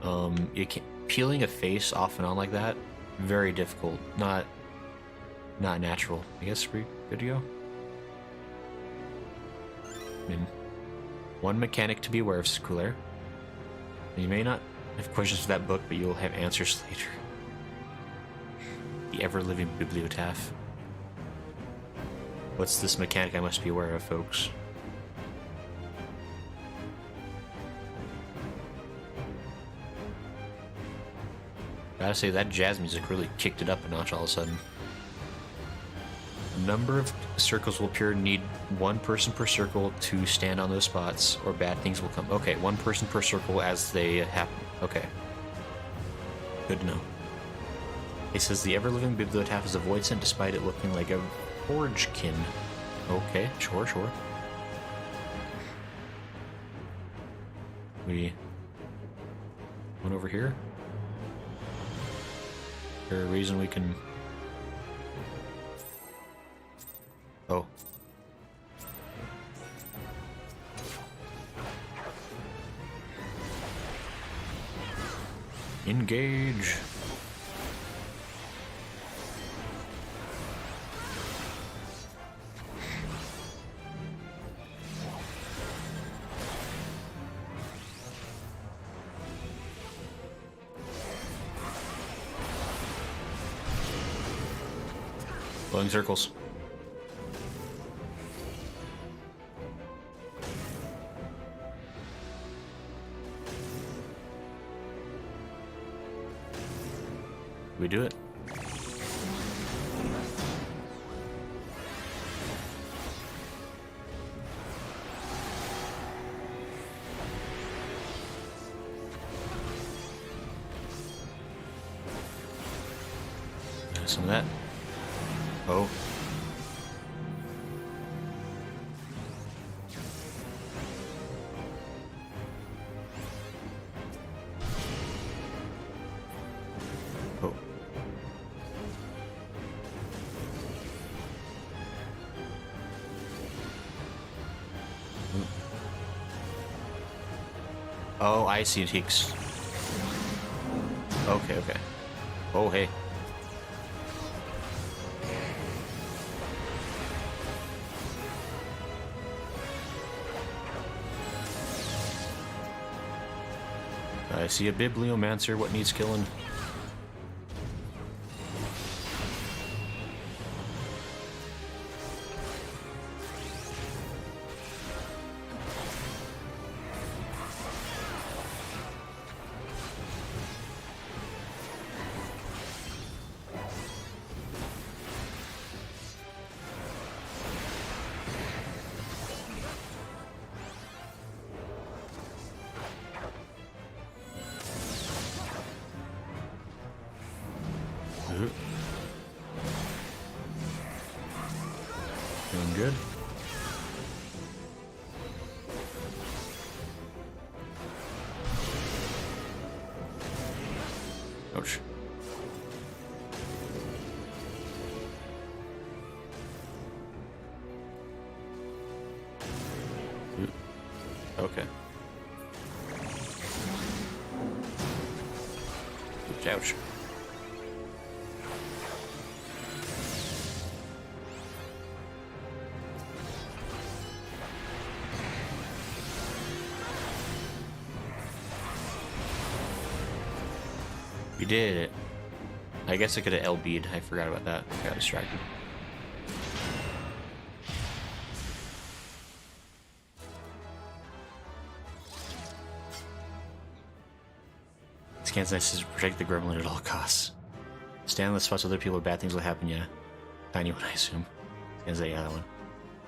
Peeling a face off and on like that, very difficult. Not natural. I guess we're good to go. I mean, one mechanic to be aware of, Squiller. You may not have questions for that book, but you will have answers later. The ever-living bibliotaph. What's this mechanic I must be aware of, folks? Gotta say, that jazz music really kicked it up a notch all of a sudden. A number of circles will appear. Need one person per circle to stand on those spots, or bad things will come. Okay, one person per circle as they happen. Okay. Good to know. It says the ever-living bibliotaph is a void scent despite it looking like a forgekin. Okay, sure. We... One over here? Is there a reason we can... Oh. Engage. Blowing circles. We do it. Some of that. Oh. Oh. Oh, I see heretics. Okay. Oh, hey. I see a bibliomancer. What needs killing? Doing good. Ouch. Okay. Ouch. We did it. I guess I could have LB'd. I forgot about that. I got distracted. Scan's nice to protect the gremlin at all costs. Stand in the spots where other people or bad things will happen, yeah. Tiny one, I assume. Scan's yeah, that one.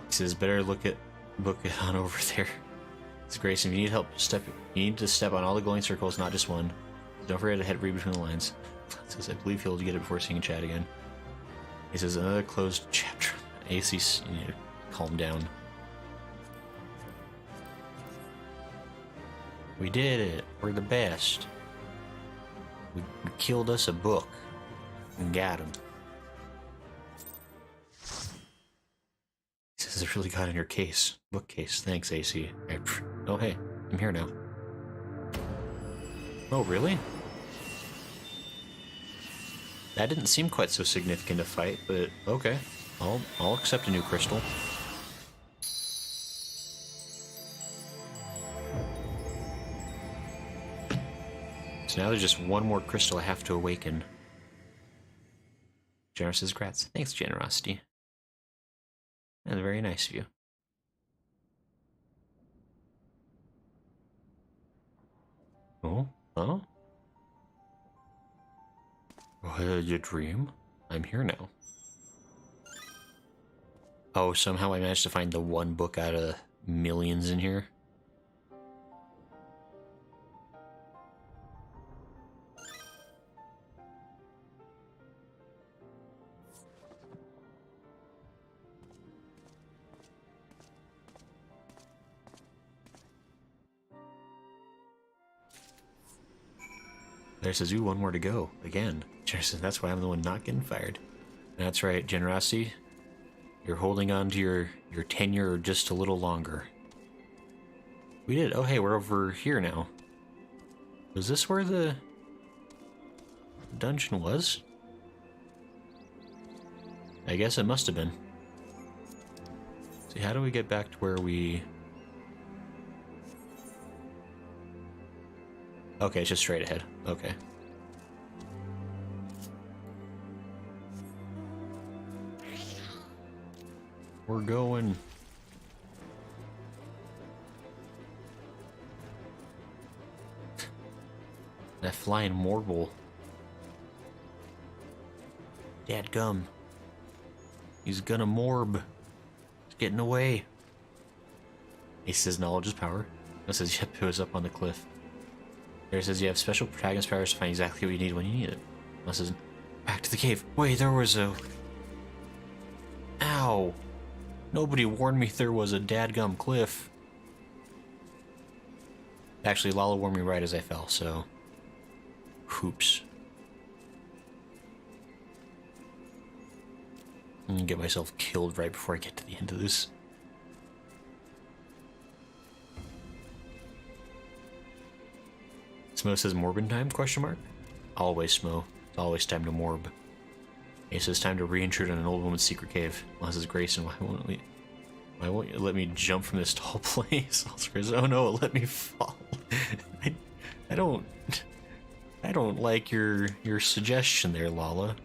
He says, better book it on over there. It's Grayson, if you need help, you need to step on all the glowing circles, not just one. Don't forget to read between the lines. It says, I believe he'll get it before seeing chat again. He says, another closed chapter. AC, you need to calm down. We did it. We're the best. We killed us a book and got him. He says, I really got in your case. Bookcase. Thanks, AC. Oh, hey. I'm here now. Oh, really? That didn't seem quite so significant a fight, but okay. I'll accept a new crystal. So now there's just one more crystal I have to awaken. Generous says, grats. Thanks, generosity. And very nice of you. Oh? Huh? Your dream? I'm here now. Oh, somehow I managed to find the one book out of millions in here. There says, ooh, one more to go. Again. That's why I'm the one not getting fired. That's right, generosity. You're holding on to your tenure just a little longer. We did. Oh, hey, we're over here now. Was this where the dungeon was? I guess it must have been. See, how do we get back to where we... Okay, it's just straight ahead. Okay. We're going. That flying morgul. Dadgum. He's gonna morb. He's getting away. He says knowledge is power. It says yep, it was up on the cliff. There it says you have special protagonist powers to find exactly what you need when you need it. It says back to the cave. Wait, there was a... Ow. Nobody warned me there was a dadgum cliff. Actually, Lala warned me right as I fell, so... Oops. I'm gonna get myself killed right before I get to the end of this. Smo says morbin time, question mark? Always, Smo. It's always time to morb. It says time to re-intrude on an old woman's secret cave. Well, says Grayson, why won't you let me jump from this tall place? Oh no, it let me fall. I don't like your suggestion there, Lala.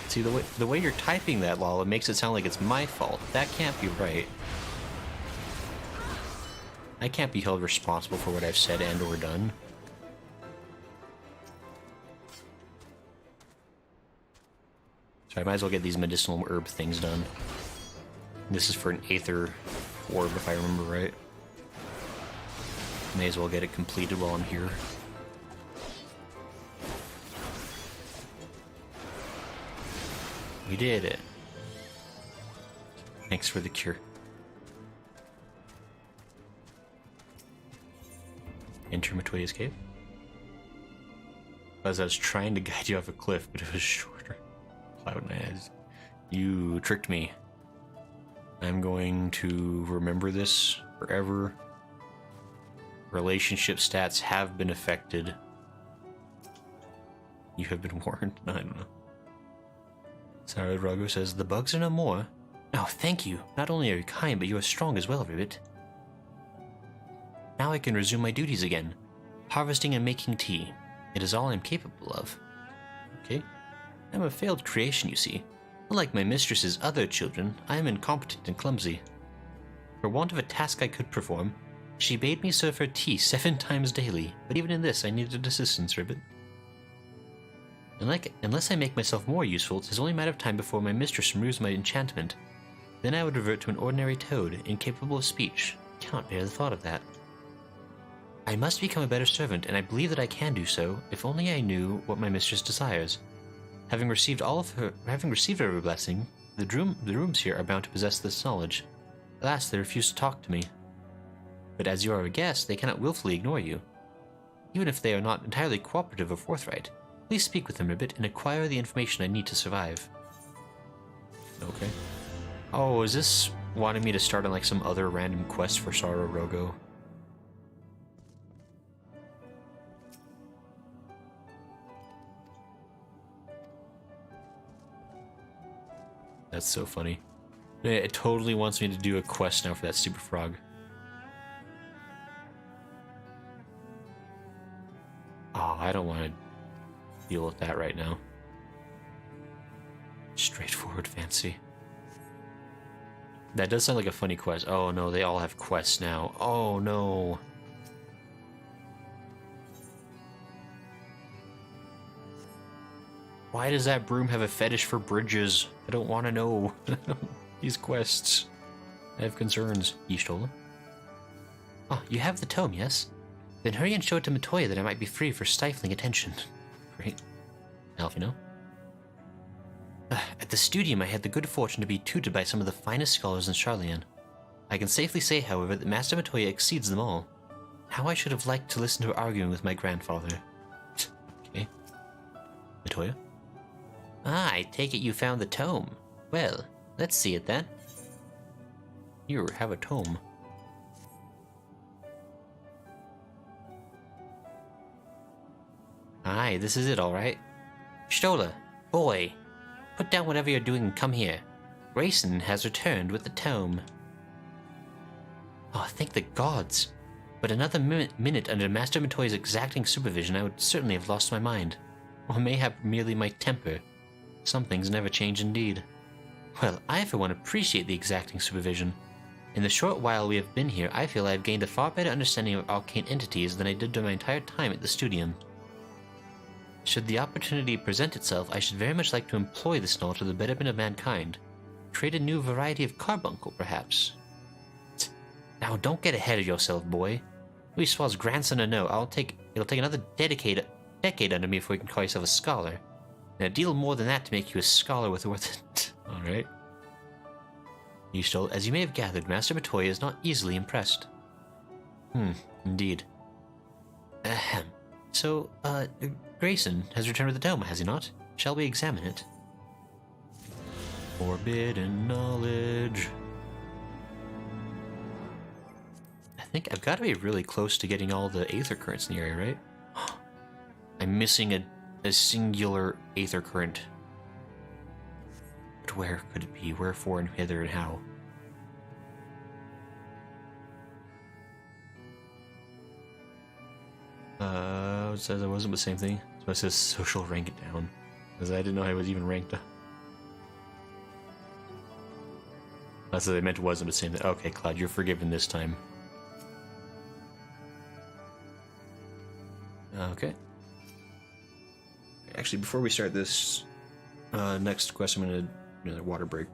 See, the way you're typing that, Lala, makes it sound like it's my fault. That can't be right. I can't be held responsible for what I've said and or done. So I might as well get these medicinal herb things done. This is for an Aether orb, if I remember right. May as well get it completed while I'm here. We did it. Thanks for the cure. Enter Matoya's cave. As I was trying to guide you off a cliff, but it was shorter. Cloud9, you tricked me. I'm going to remember this forever. Relationship stats have been affected. You have been warned. I don't know. Sarah Rago says, the bugs are no more. Oh, thank you. Not only are you kind, but you are strong as well, Ribbit. Now I can resume my duties again. Harvesting and making tea. It is all I'm capable of. Okay. I'm a failed creation, you see. Unlike my mistress's other children, I am incompetent and clumsy. For want of a task I could perform, she bade me serve her tea 7 times daily, but even in this I needed assistance, Ribbit. Unless I make myself more useful, it is only a matter of time before my mistress removes my enchantment. Then I would revert to an ordinary toad, incapable of speech. Cannot bear the thought of that. I must become a better servant, and I believe that I can do so, if only I knew what my mistress desires. Having received her blessing, the rooms here are bound to possess this knowledge. Alas, they refuse to talk to me. But as you are a guest, they cannot willfully ignore you. Even if they are not entirely cooperative or forthright, please speak with them a bit and acquire the information I need to survive. Okay. Oh, is this wanting me to start on like some other random quest for Sorrow Rogo? That's so funny. It totally wants me to do a quest now for that stupid frog. Oh, I don't want to deal with that right now. Straightforward fancy. That does sound like a funny quest. Oh no, they all have quests now. Oh no. Why does that broom have a fetish for bridges? I don't want to know. These quests. I have concerns. Ishtola? Oh, you have the tome, yes? Then hurry and show it to Matoya that I might be free for stifling attention. Great. Alphinaud? At the studium, I had the good fortune to be tutored by some of the finest scholars in Charlian. I can safely say, however, that Master Matoya exceeds them all. How I should have liked to listen to her arguing with my grandfather. Okay. Matoya? Ah, I take it you found the tome. Well, let's see it then. You have a tome. Aye, this is it, all right. Stola, boy, put down whatever you're doing and come here. Grayson has returned with the tome. Oh, thank the gods. But another minute under Master Matoya's exacting supervision, I would certainly have lost my mind. Or mayhap merely my temper. Some things never change indeed. Well, I for one appreciate the exacting supervision. In the short while we have been here, I feel I have gained a far better understanding of arcane entities than I did during my entire time at the studium. Should the opportunity present itself, I should very much like to employ this knowledge for the betterment of mankind. Create a new variety of carbuncle, perhaps. Now, don't get ahead of yourself, boy. Louis Swall's grandson or no, it'll take another decade under me before you can call yourself a scholar. And a deal more than that to make you a scholar with worth it. Alright. Ishtola, as you may have gathered, Master Matoya is not easily impressed. Indeed. Ahem. So, Grayson has returned with the tome, has he not? Shall we examine it? Forbidden knowledge. I think I've got to be really close to getting all the aether currents in the area, right? I'm missing a singular aether current. But where could it be? Wherefore and whither and how? It says I wasn't the same thing. So it says social rank it down. Because I didn't know I was even ranked up. That's what I meant it wasn't the same thing. Okay, Cloud, you're forgiven this time. Okay. Actually, before we start this next quest, I'm going to do another water break.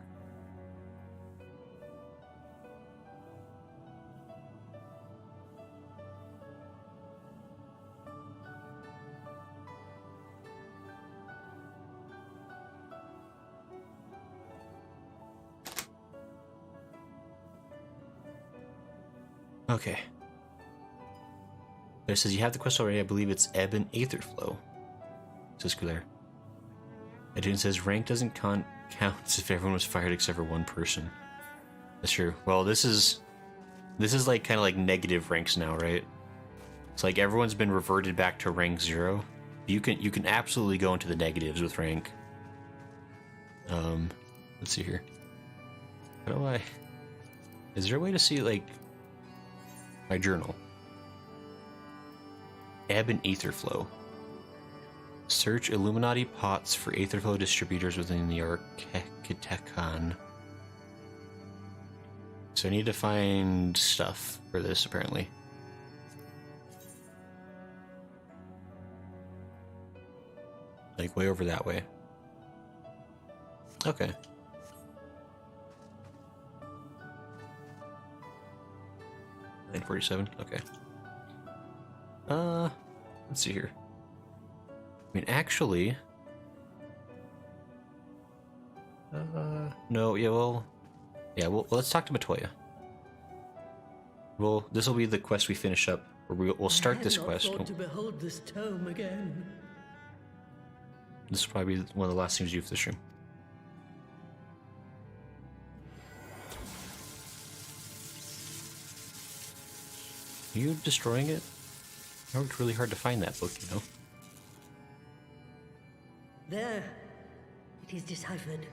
Okay. It says you have the quest already. I believe it's Ebb and Aether Flow. Says Claire. It says rank doesn't count if everyone was fired except for one person. That's true. Well, this is like kind of like negative ranks now, right? It's like everyone's been reverted back to rank 0. You can absolutely go into the negatives with rank. Let's see here. How do I? Is there a way to see like my journal? Ebb and Aether Flow. Search Illuminati pots for Aetherflow distributors within the Architecton. So I need to find stuff for this, apparently. Like way over that way. Okay. 9:47. Okay. Let's see here. I mean, actually, no, yeah, well, let's talk to Matoya. Well, this will be the quest we finish up, or we'll start this quest. To behold this tome again. This will probably be one of the last things you do for the stream. Are you destroying it? I worked really hard to find that book, you know. There. It is deciphered.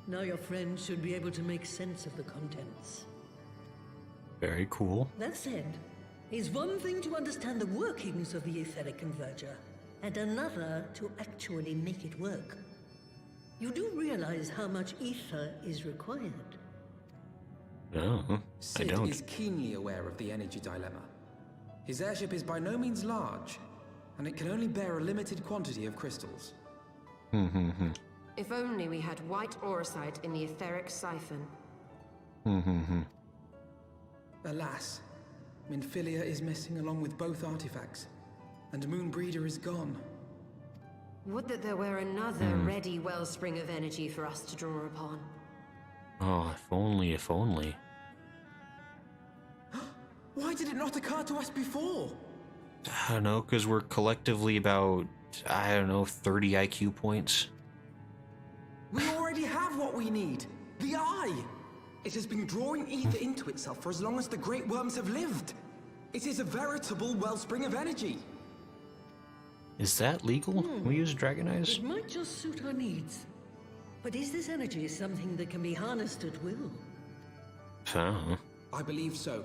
Now your friend should be able to make sense of the contents. Very cool. That said, it's one thing to understand the workings of the etheric converger, and another to actually make it work. You do realize how much ether is required? No, I Sid don't. is keenly aware of the energy dilemma. His airship is by no means large, and it can only bear a limited quantity of crystals. If only we had white auracite in the etheric siphon. Alas, Minfilia is missing along with both artifacts, and Moonbreeder is gone. Would that there were another ready wellspring of energy for us to draw upon. Oh, if only, if only. Why did it not occur to us before? I don't know, because we're collectively about, I don't know, 30 IQ points. We already have what we need. The Eye! It has been drawing ether into itself for as long as the Great Worms have lived. It is a veritable wellspring of energy. Is that legal? Can we use Dragon Eyes? It might just suit our needs. But is this energy something that can be harnessed at will? I believe so,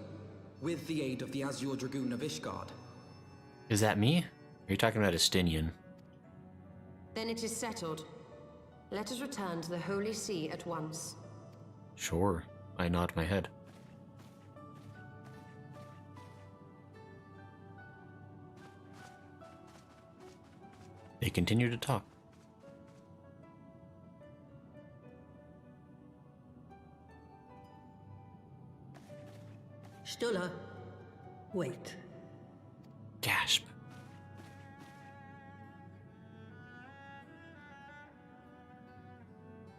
with the aid of the Azure Dragoon of Ishgard. Is that me? Are you talking about Estinian? Then it is settled. Let us return to the Holy See at once. Sure. I nod my head. They continue to talk. Stola, wait. Gasp.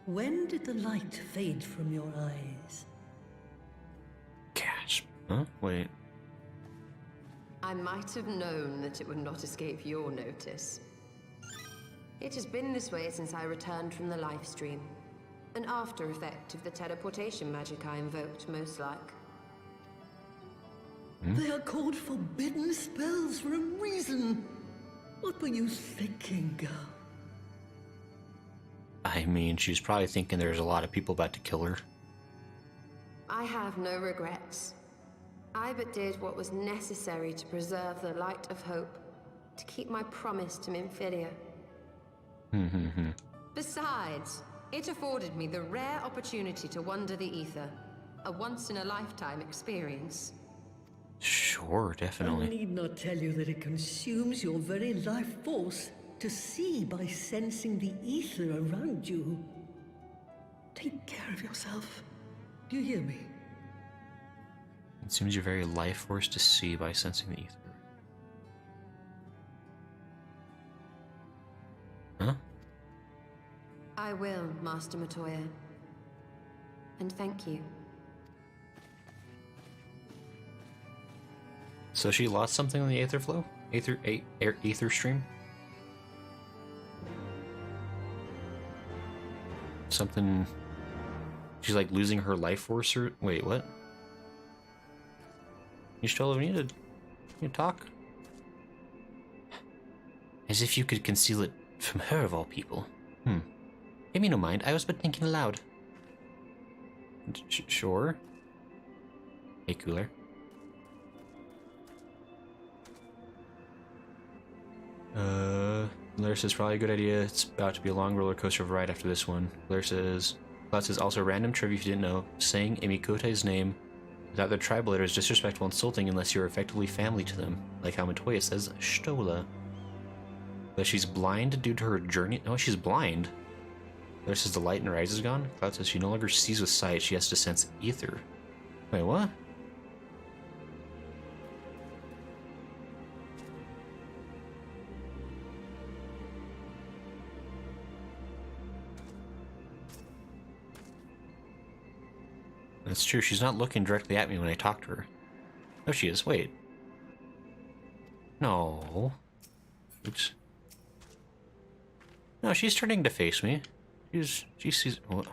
When did the light fade from your eyes? Gasp. Huh? Wait. I might have known that it would not escape your notice. It has been this way since I returned from the life stream. An after effect of the teleportation magic I invoked, most like. They are called forbidden spells for a reason. What were you thinking, girl? I mean, she's probably thinking there's a lot of people about to kill her. I have no regrets. I but did what was necessary to preserve the light of hope, to keep my promise to Minfilia. Besides, it afforded me the rare opportunity to wander the ether, a once-in-a-lifetime experience. Sure, I definitely. need not tell you that it consumes your very life force to see by sensing the ether around you. Take care of yourself. Do you hear me? It seems your very life force to see by sensing the ether. Huh? I will, Master Matoya. And thank you. So she lost something on the aether flow? Ether stream? Something... She's like losing her life force or... Wait, what? You still need to talk? As if you could conceal it from her of all people. Give me no mind, I was but thinking aloud. Sure. Hey, Cooler. Blair says probably a good idea. It's about to be a long roller coaster of a ride after this one. Blair says, Cloud says also random trivia if you didn't know. Saying Emikote's name without their tribe letter is disrespectful and insulting unless you're effectively family to them. Like how Matoya says, Stola. But she's blind due to her journey. No, she's blind. Blair says the light in her eyes is gone. Cloud says she no longer sees with sight, she has to sense ether. Wait, what? That's true. She's not looking directly at me when I talk to her. Oh, she is. Wait. No. Oops. No, she's turning to face me. She sees. Oh,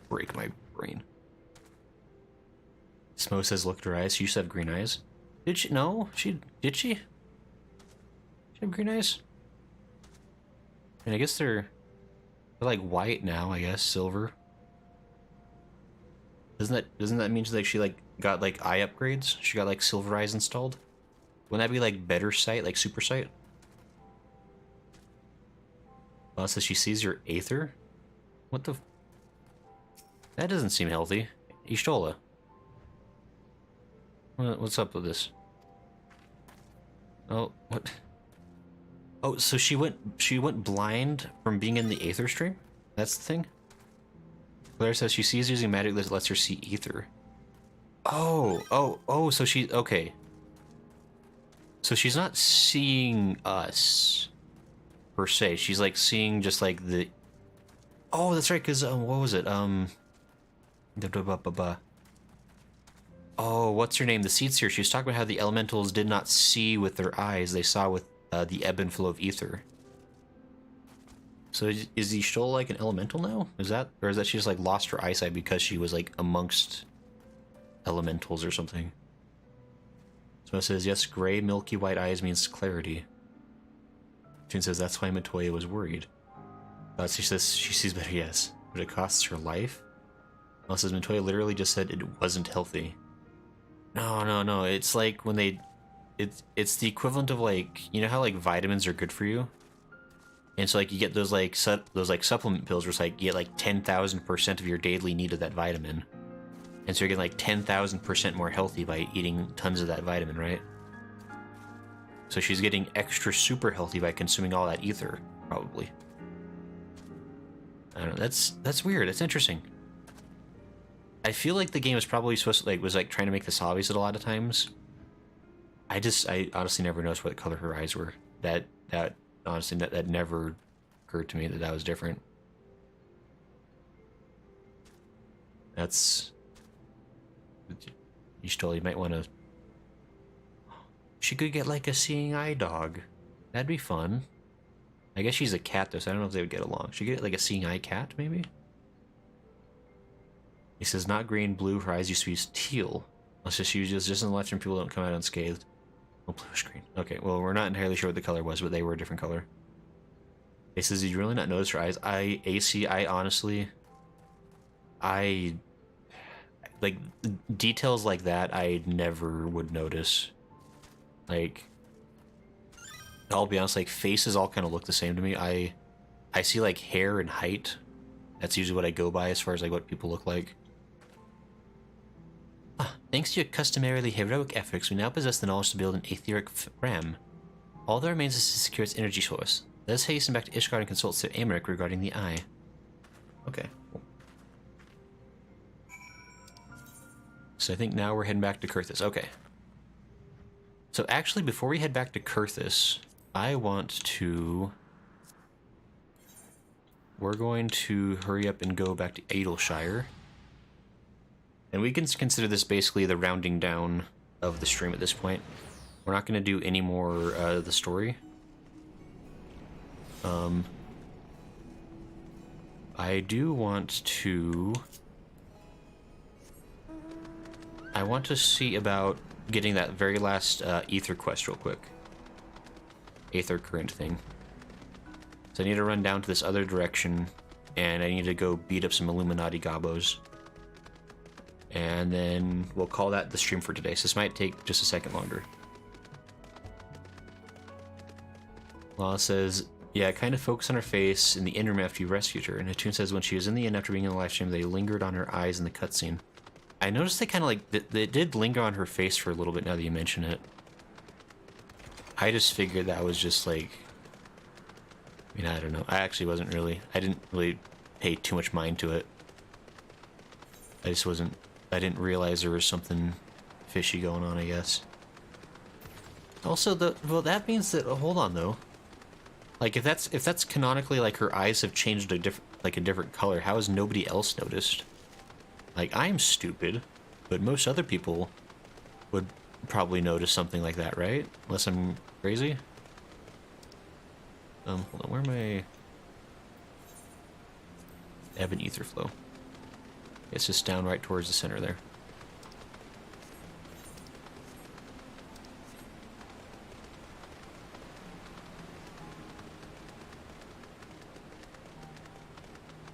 break my brain. Smo says, "Look at her eyes. She used to have green eyes." Did she? No, did she? She have green eyes? And I guess they're like white now. I guess silver. Doesn't that mean like she like got like eye upgrades? She got like silver eyes installed. Wouldn't that be like better sight, like super sight? Well, it says she sees your aether. What the? That doesn't seem healthy. Ishtola. What's up with this? Oh, what? Oh, so she went blind from being in the aether stream? That's the thing? Claire says she sees using magic that lets her see ether. Oh, so she, okay. So she's not seeing us, per se. She's like seeing just like the... Oh, that's right, because, what was it? Oh, what's her name? The Seeds here. She was talking about how the elementals did not see with their eyes. They saw with the ebb and flow of ether. So is the Stoll like an elemental now? Is that, or is that she just like lost her eyesight because she was like amongst elementals or something? So it says, yes, gray, milky white eyes means clarity. June says, that's why Matoya was worried. She says she sees better, yes, but it costs her life. Well, says Matoya literally just said it wasn't healthy. No, it's like when they... It's the equivalent of like, you know how like vitamins are good for you? And so like you get those like supplement pills where it's like you get like 10,000% of your daily need of that vitamin. And so you're getting like 10,000% more healthy by eating tons of that vitamin, right? So she's getting extra super healthy by consuming all that ether, probably. I don't know, that's weird, that's interesting. I feel like the game is probably supposed to was trying to make this obvious at a lot of times. I honestly never noticed what color her eyes were. That honestly that never occurred to me that was different. That's... You might want to... She could get like a seeing eye dog. That'd be fun. I guess she's a cat though, so I don't know if they would get along. She could get like a seeing eye cat, maybe? He says, not green, blue, her eyes used to be teal. Let's just use just in the left and people don't come out unscathed. Oh, bluish green. Okay, well, we're not entirely sure what the color was, but they were a different color. He says, did you really not notice her eyes? I honestly... like, details like that, I never would notice. Like, I'll be honest, like, faces all kind of look the same to me. I see, like, hair and height. That's usually what I go by as far as, like, what people look like. Thanks to your customarily heroic efforts, we now possess the knowledge to build an etheric ram. All that remains is to secure its energy source. Let us hasten back to Ishgard and consult Sir Amaric regarding the eye. Okay. So I think now we're heading back to Kurthus. Okay. So actually, before we head back to Kurthus, I want to... We're going to hurry up and go back to Adelshire. And we can consider this basically the rounding down of the stream at this point. We're not going to do any more of the story. I do want to... I want to see about getting that very last Aether quest real quick. Aether current thing. So I need to run down to this other direction, and I need to go beat up some Illuminati gobos. And then we'll call that the stream for today. So this might take just a second longer. Well, it says, yeah, kind of focus on her face in the interim after you rescued her. And Hatun says when she was in the inn after being in the live stream, they lingered on her eyes in the cutscene. I noticed they kind of like, they did linger on her face for a little bit now that you mention it. I just figured that was just like, I mean, I don't know. I didn't really pay too much mind to it. I didn't realize there was something fishy going on, I guess. Also, well, that means that, hold on though. Like, if that's canonically, like, her eyes have changed a different color, how has nobody else noticed? Like, I'm stupid, but most other people would probably notice something like that, right? Unless I'm crazy. Hold on, where am I? Ebb and ether flow. It's just down right towards the center there.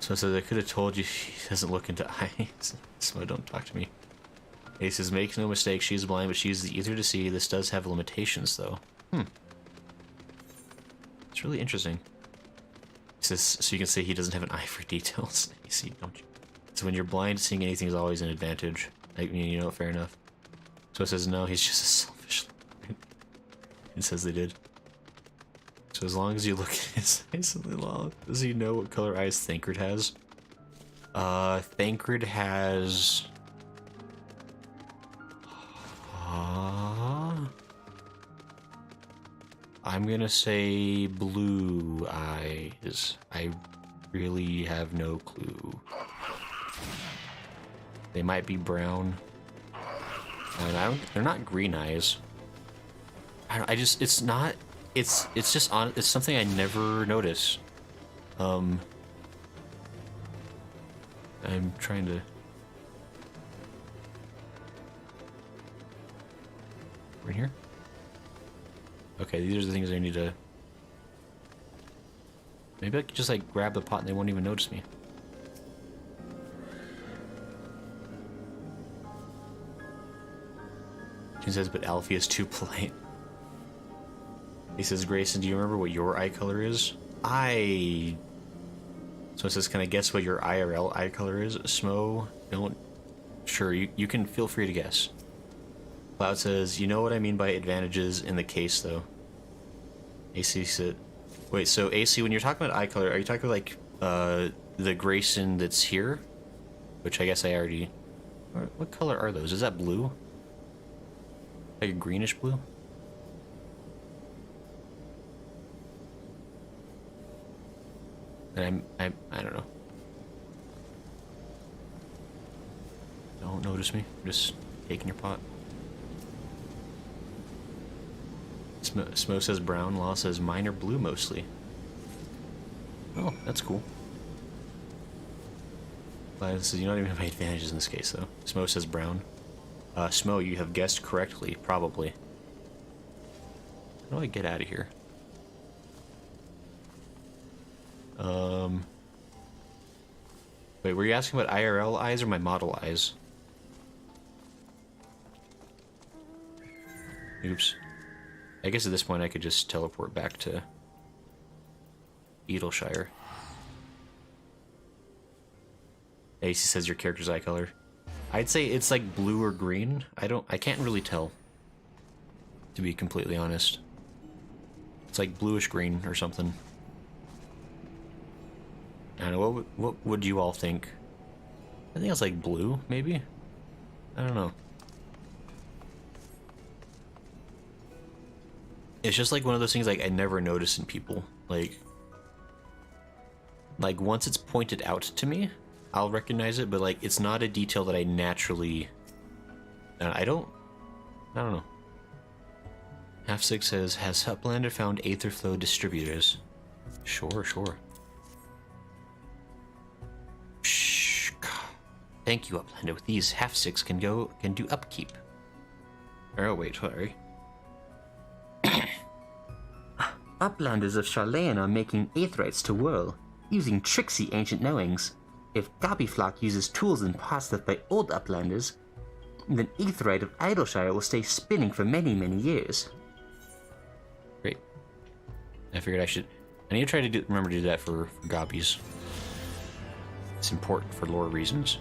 So it says, I could have told you she doesn't look into eyes. So don't talk to me. He says, make no mistake, she's blind, but she uses the ether to see. This does have limitations, though. It's really interesting. He says, so you can say he doesn't have an eye for details. You see, don't you? So when you're blind, seeing anything is always an advantage. I mean, you know, fair enough. So it says, no, he's just a selfish. It says they did. So as long as you look at his eyes, does he know what color eyes Thancred has? Thancred has... I'm gonna say blue eyes. I really have no clue. They might be brown. And they're not green eyes. It's not... It's just on. It's something I never notice. I'm trying to. Right here. Okay, these are the things I need to. Maybe I could just like grab the pot and they won't even notice me. She says, but Alfie is too polite. He says, Grayson, do you remember what your eye color is? So it says, can I guess what your IRL eye color is? Smo, don't... Sure, you can feel free to guess. Cloud says, you know what I mean by advantages in the case, though. AC said... Wait, so AC, when you're talking about eye color, are you talking like, the Grayson that's here? Which I guess I already... What color are those? Is that blue? Like a greenish blue? And I don't know. Don't notice me. I'm just taking your pot. Smo says brown. Law says mine are blue mostly. Oh, that's cool. Says you don't even have any advantages in this case though. Smo says brown. Smo, you have guessed correctly, probably. How do I get out of here? Wait, were you asking about IRL eyes or my model eyes? Oops. I guess at this point I could just teleport back to Edelshire. AC says your character's eye color. I'd say it's like blue or green. I can't really tell, to be completely honest. It's like bluish green or something. I don't know, what would you all think? I think it's like blue, maybe? I don't know. It's just like one of those things like I never notice in people. Like once it's pointed out to me, I'll recognize it, but like it's not a detail that I naturally... I don't know. Half6 says, has Uplander found Aetherflow distributors? Sure. Shh. Thank you, Uplander. With these, Half6 can do upkeep. Oh wait, sorry. Uplanders of Charlayan are making aetherites to whirl, using tricksy ancient knowings. If Gobbyflock uses tools and parts left by old Uplanders, then aetherite of Idleshire will stay spinning for many, many years. Great. I figured I need to try to remember to do that for Gobbies. It's important for lore reasons.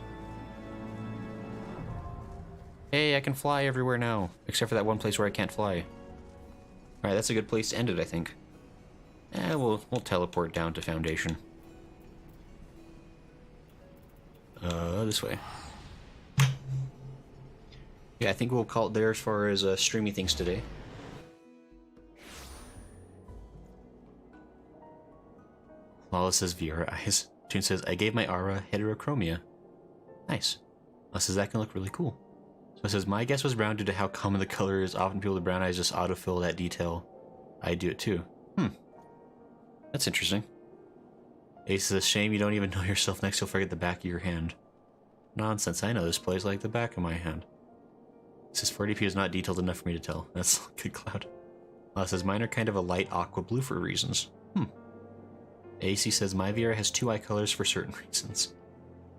Hey, I can fly everywhere now, except for that one place where I can't fly. Alright, that's a good place to end it, I think. We'll teleport down to Foundation. This way. Yeah, I think we'll call it there as far as streamy things today. Lawless says Viera eyes. Toon says, I gave my aura heterochromia. Nice. Says that can look really cool. So it says, my guess was brown due to how common the color is. Often people with brown eyes just autofill that detail. I do it too. That's interesting. Ace says, shame you don't even know yourself. Next you'll forget the back of your hand. Nonsense, I know this place like the back of my hand. It says 40p is not detailed enough for me to tell. That's good, Cloud. It says mine are kind of a light aqua blue for reasons. AC says my VR has 2 eye colors for certain reasons.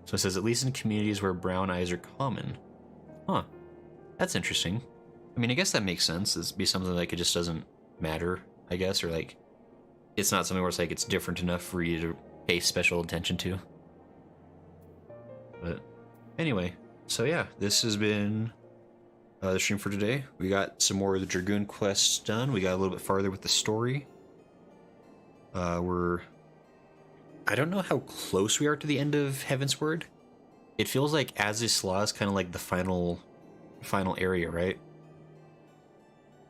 So it says at least in communities where brown eyes are common. Huh. That's interesting. I mean, I guess that makes sense. It'd be something like it just doesn't matter, I guess, or like it's not something where it's like it's different enough for you to pay special attention to. But anyway, so yeah, this has been the stream for today. We got some more of the Dragoon quests done. We got a little bit farther with the story. I don't know how close we are to the end of Heavensward. It feels like Aziz's Law is kind of like the final area, right?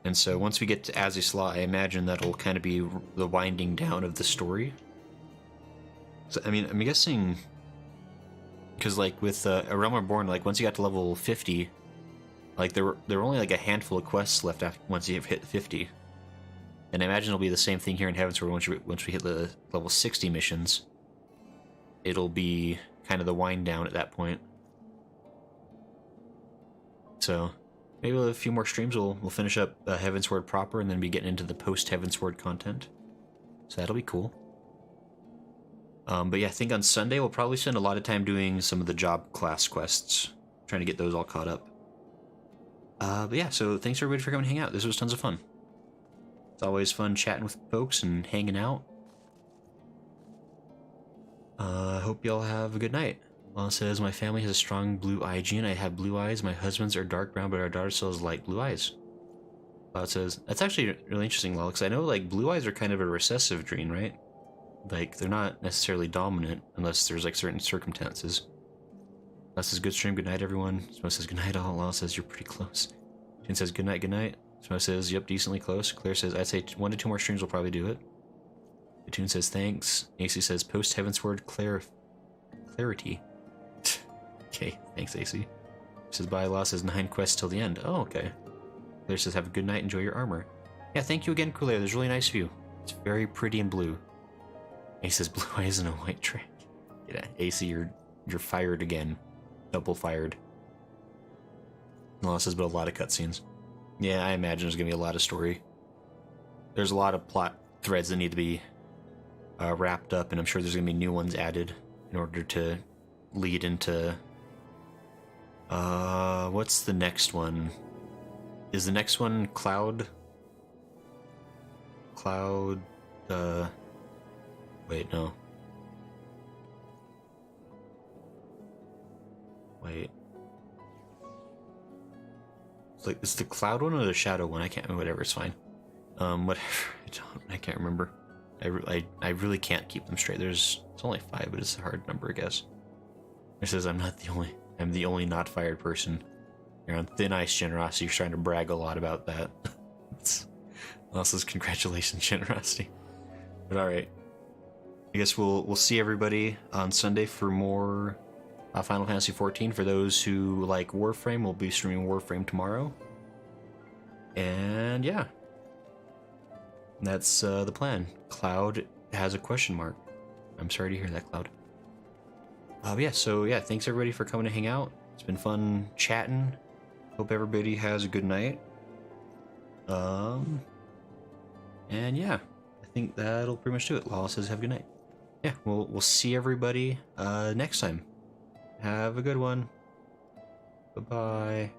And so once we get to Aziz's Law, I imagine that'll kind of be the winding down of the story. So, I mean, I'm guessing because like with A Realm Reborn, like once you got to level 50, like there were only like a handful of quests left after once you hit 50. And I imagine it'll be the same thing here in Heavensward. Once we hit the level 60 missions, it'll be kind of the wind down at that point. So maybe with a few more streams, we'll finish up Heavensward proper, and then be getting into the post Heavensward content. So that'll be cool. But yeah, I think on Sunday we'll probably spend a lot of time doing some of the job class quests, trying to get those all caught up. But yeah, so thanks everybody for coming to hang out. This was tons of fun. It's always fun chatting with folks and hanging out. I hope y'all have a good night. Lana says, my family has a strong blue eye gene. I have blue eyes. My husband's are dark brown, but our daughter still has light blue eyes. Cloud says, that's actually really interesting, Lala, because I know like blue eyes are kind of a recessive gene, right? Like they're not necessarily dominant unless there's like certain circumstances. Lala says, good stream, good night everyone. Smoke says, good night all. Lala says, you're pretty close. Jin says, good night, good night. Smoke says, yep, decently close. Claire says, I'd say 1 to 2 more streams will probably do it. Tune says, thanks. AC says, post Heavensward clarity. Okay, thanks, AC. Says, bye, Law says, 9 quests till the end. Oh, okay. Claire says, have a good night, enjoy your armor. Yeah, thank you again, Claire. There's a really nice view. It's very pretty and blue. AC says, blue eyes and a white track. Yeah, AC, you're fired again. Double fired. Law says, but a lot of cutscenes. Yeah, I imagine there's gonna be a lot of story. There's a lot of plot threads that need to be wrapped up, and I'm sure there's gonna be new ones added in order to lead into what's the next one? Is the next one Cloud, wait, no. Wait. Like, it's the Cloud one or the Shadow one? I can't remember. Whatever, it's fine. Whatever. I can't remember. I really can't keep them straight. It's only 5, but it's a hard number, I guess. It says I'm the only not fired person. You're on thin ice, Generosity. You're trying to brag a lot about that. Also, congratulations, Generosity. But all right, I guess we'll see everybody on Sunday for more Final Fantasy XIV. For those who like Warframe, we'll be streaming Warframe tomorrow. And yeah, that's the plan. Cloud has a question mark. I'm sorry to hear that, Cloud. Yeah, so yeah, thanks everybody for coming to hang out. It's been fun chatting. Hope everybody has a good night. And yeah, I think that'll pretty much do it. Lala says have a good night. Yeah, we'll see everybody next time. Have a good one. Bye-bye.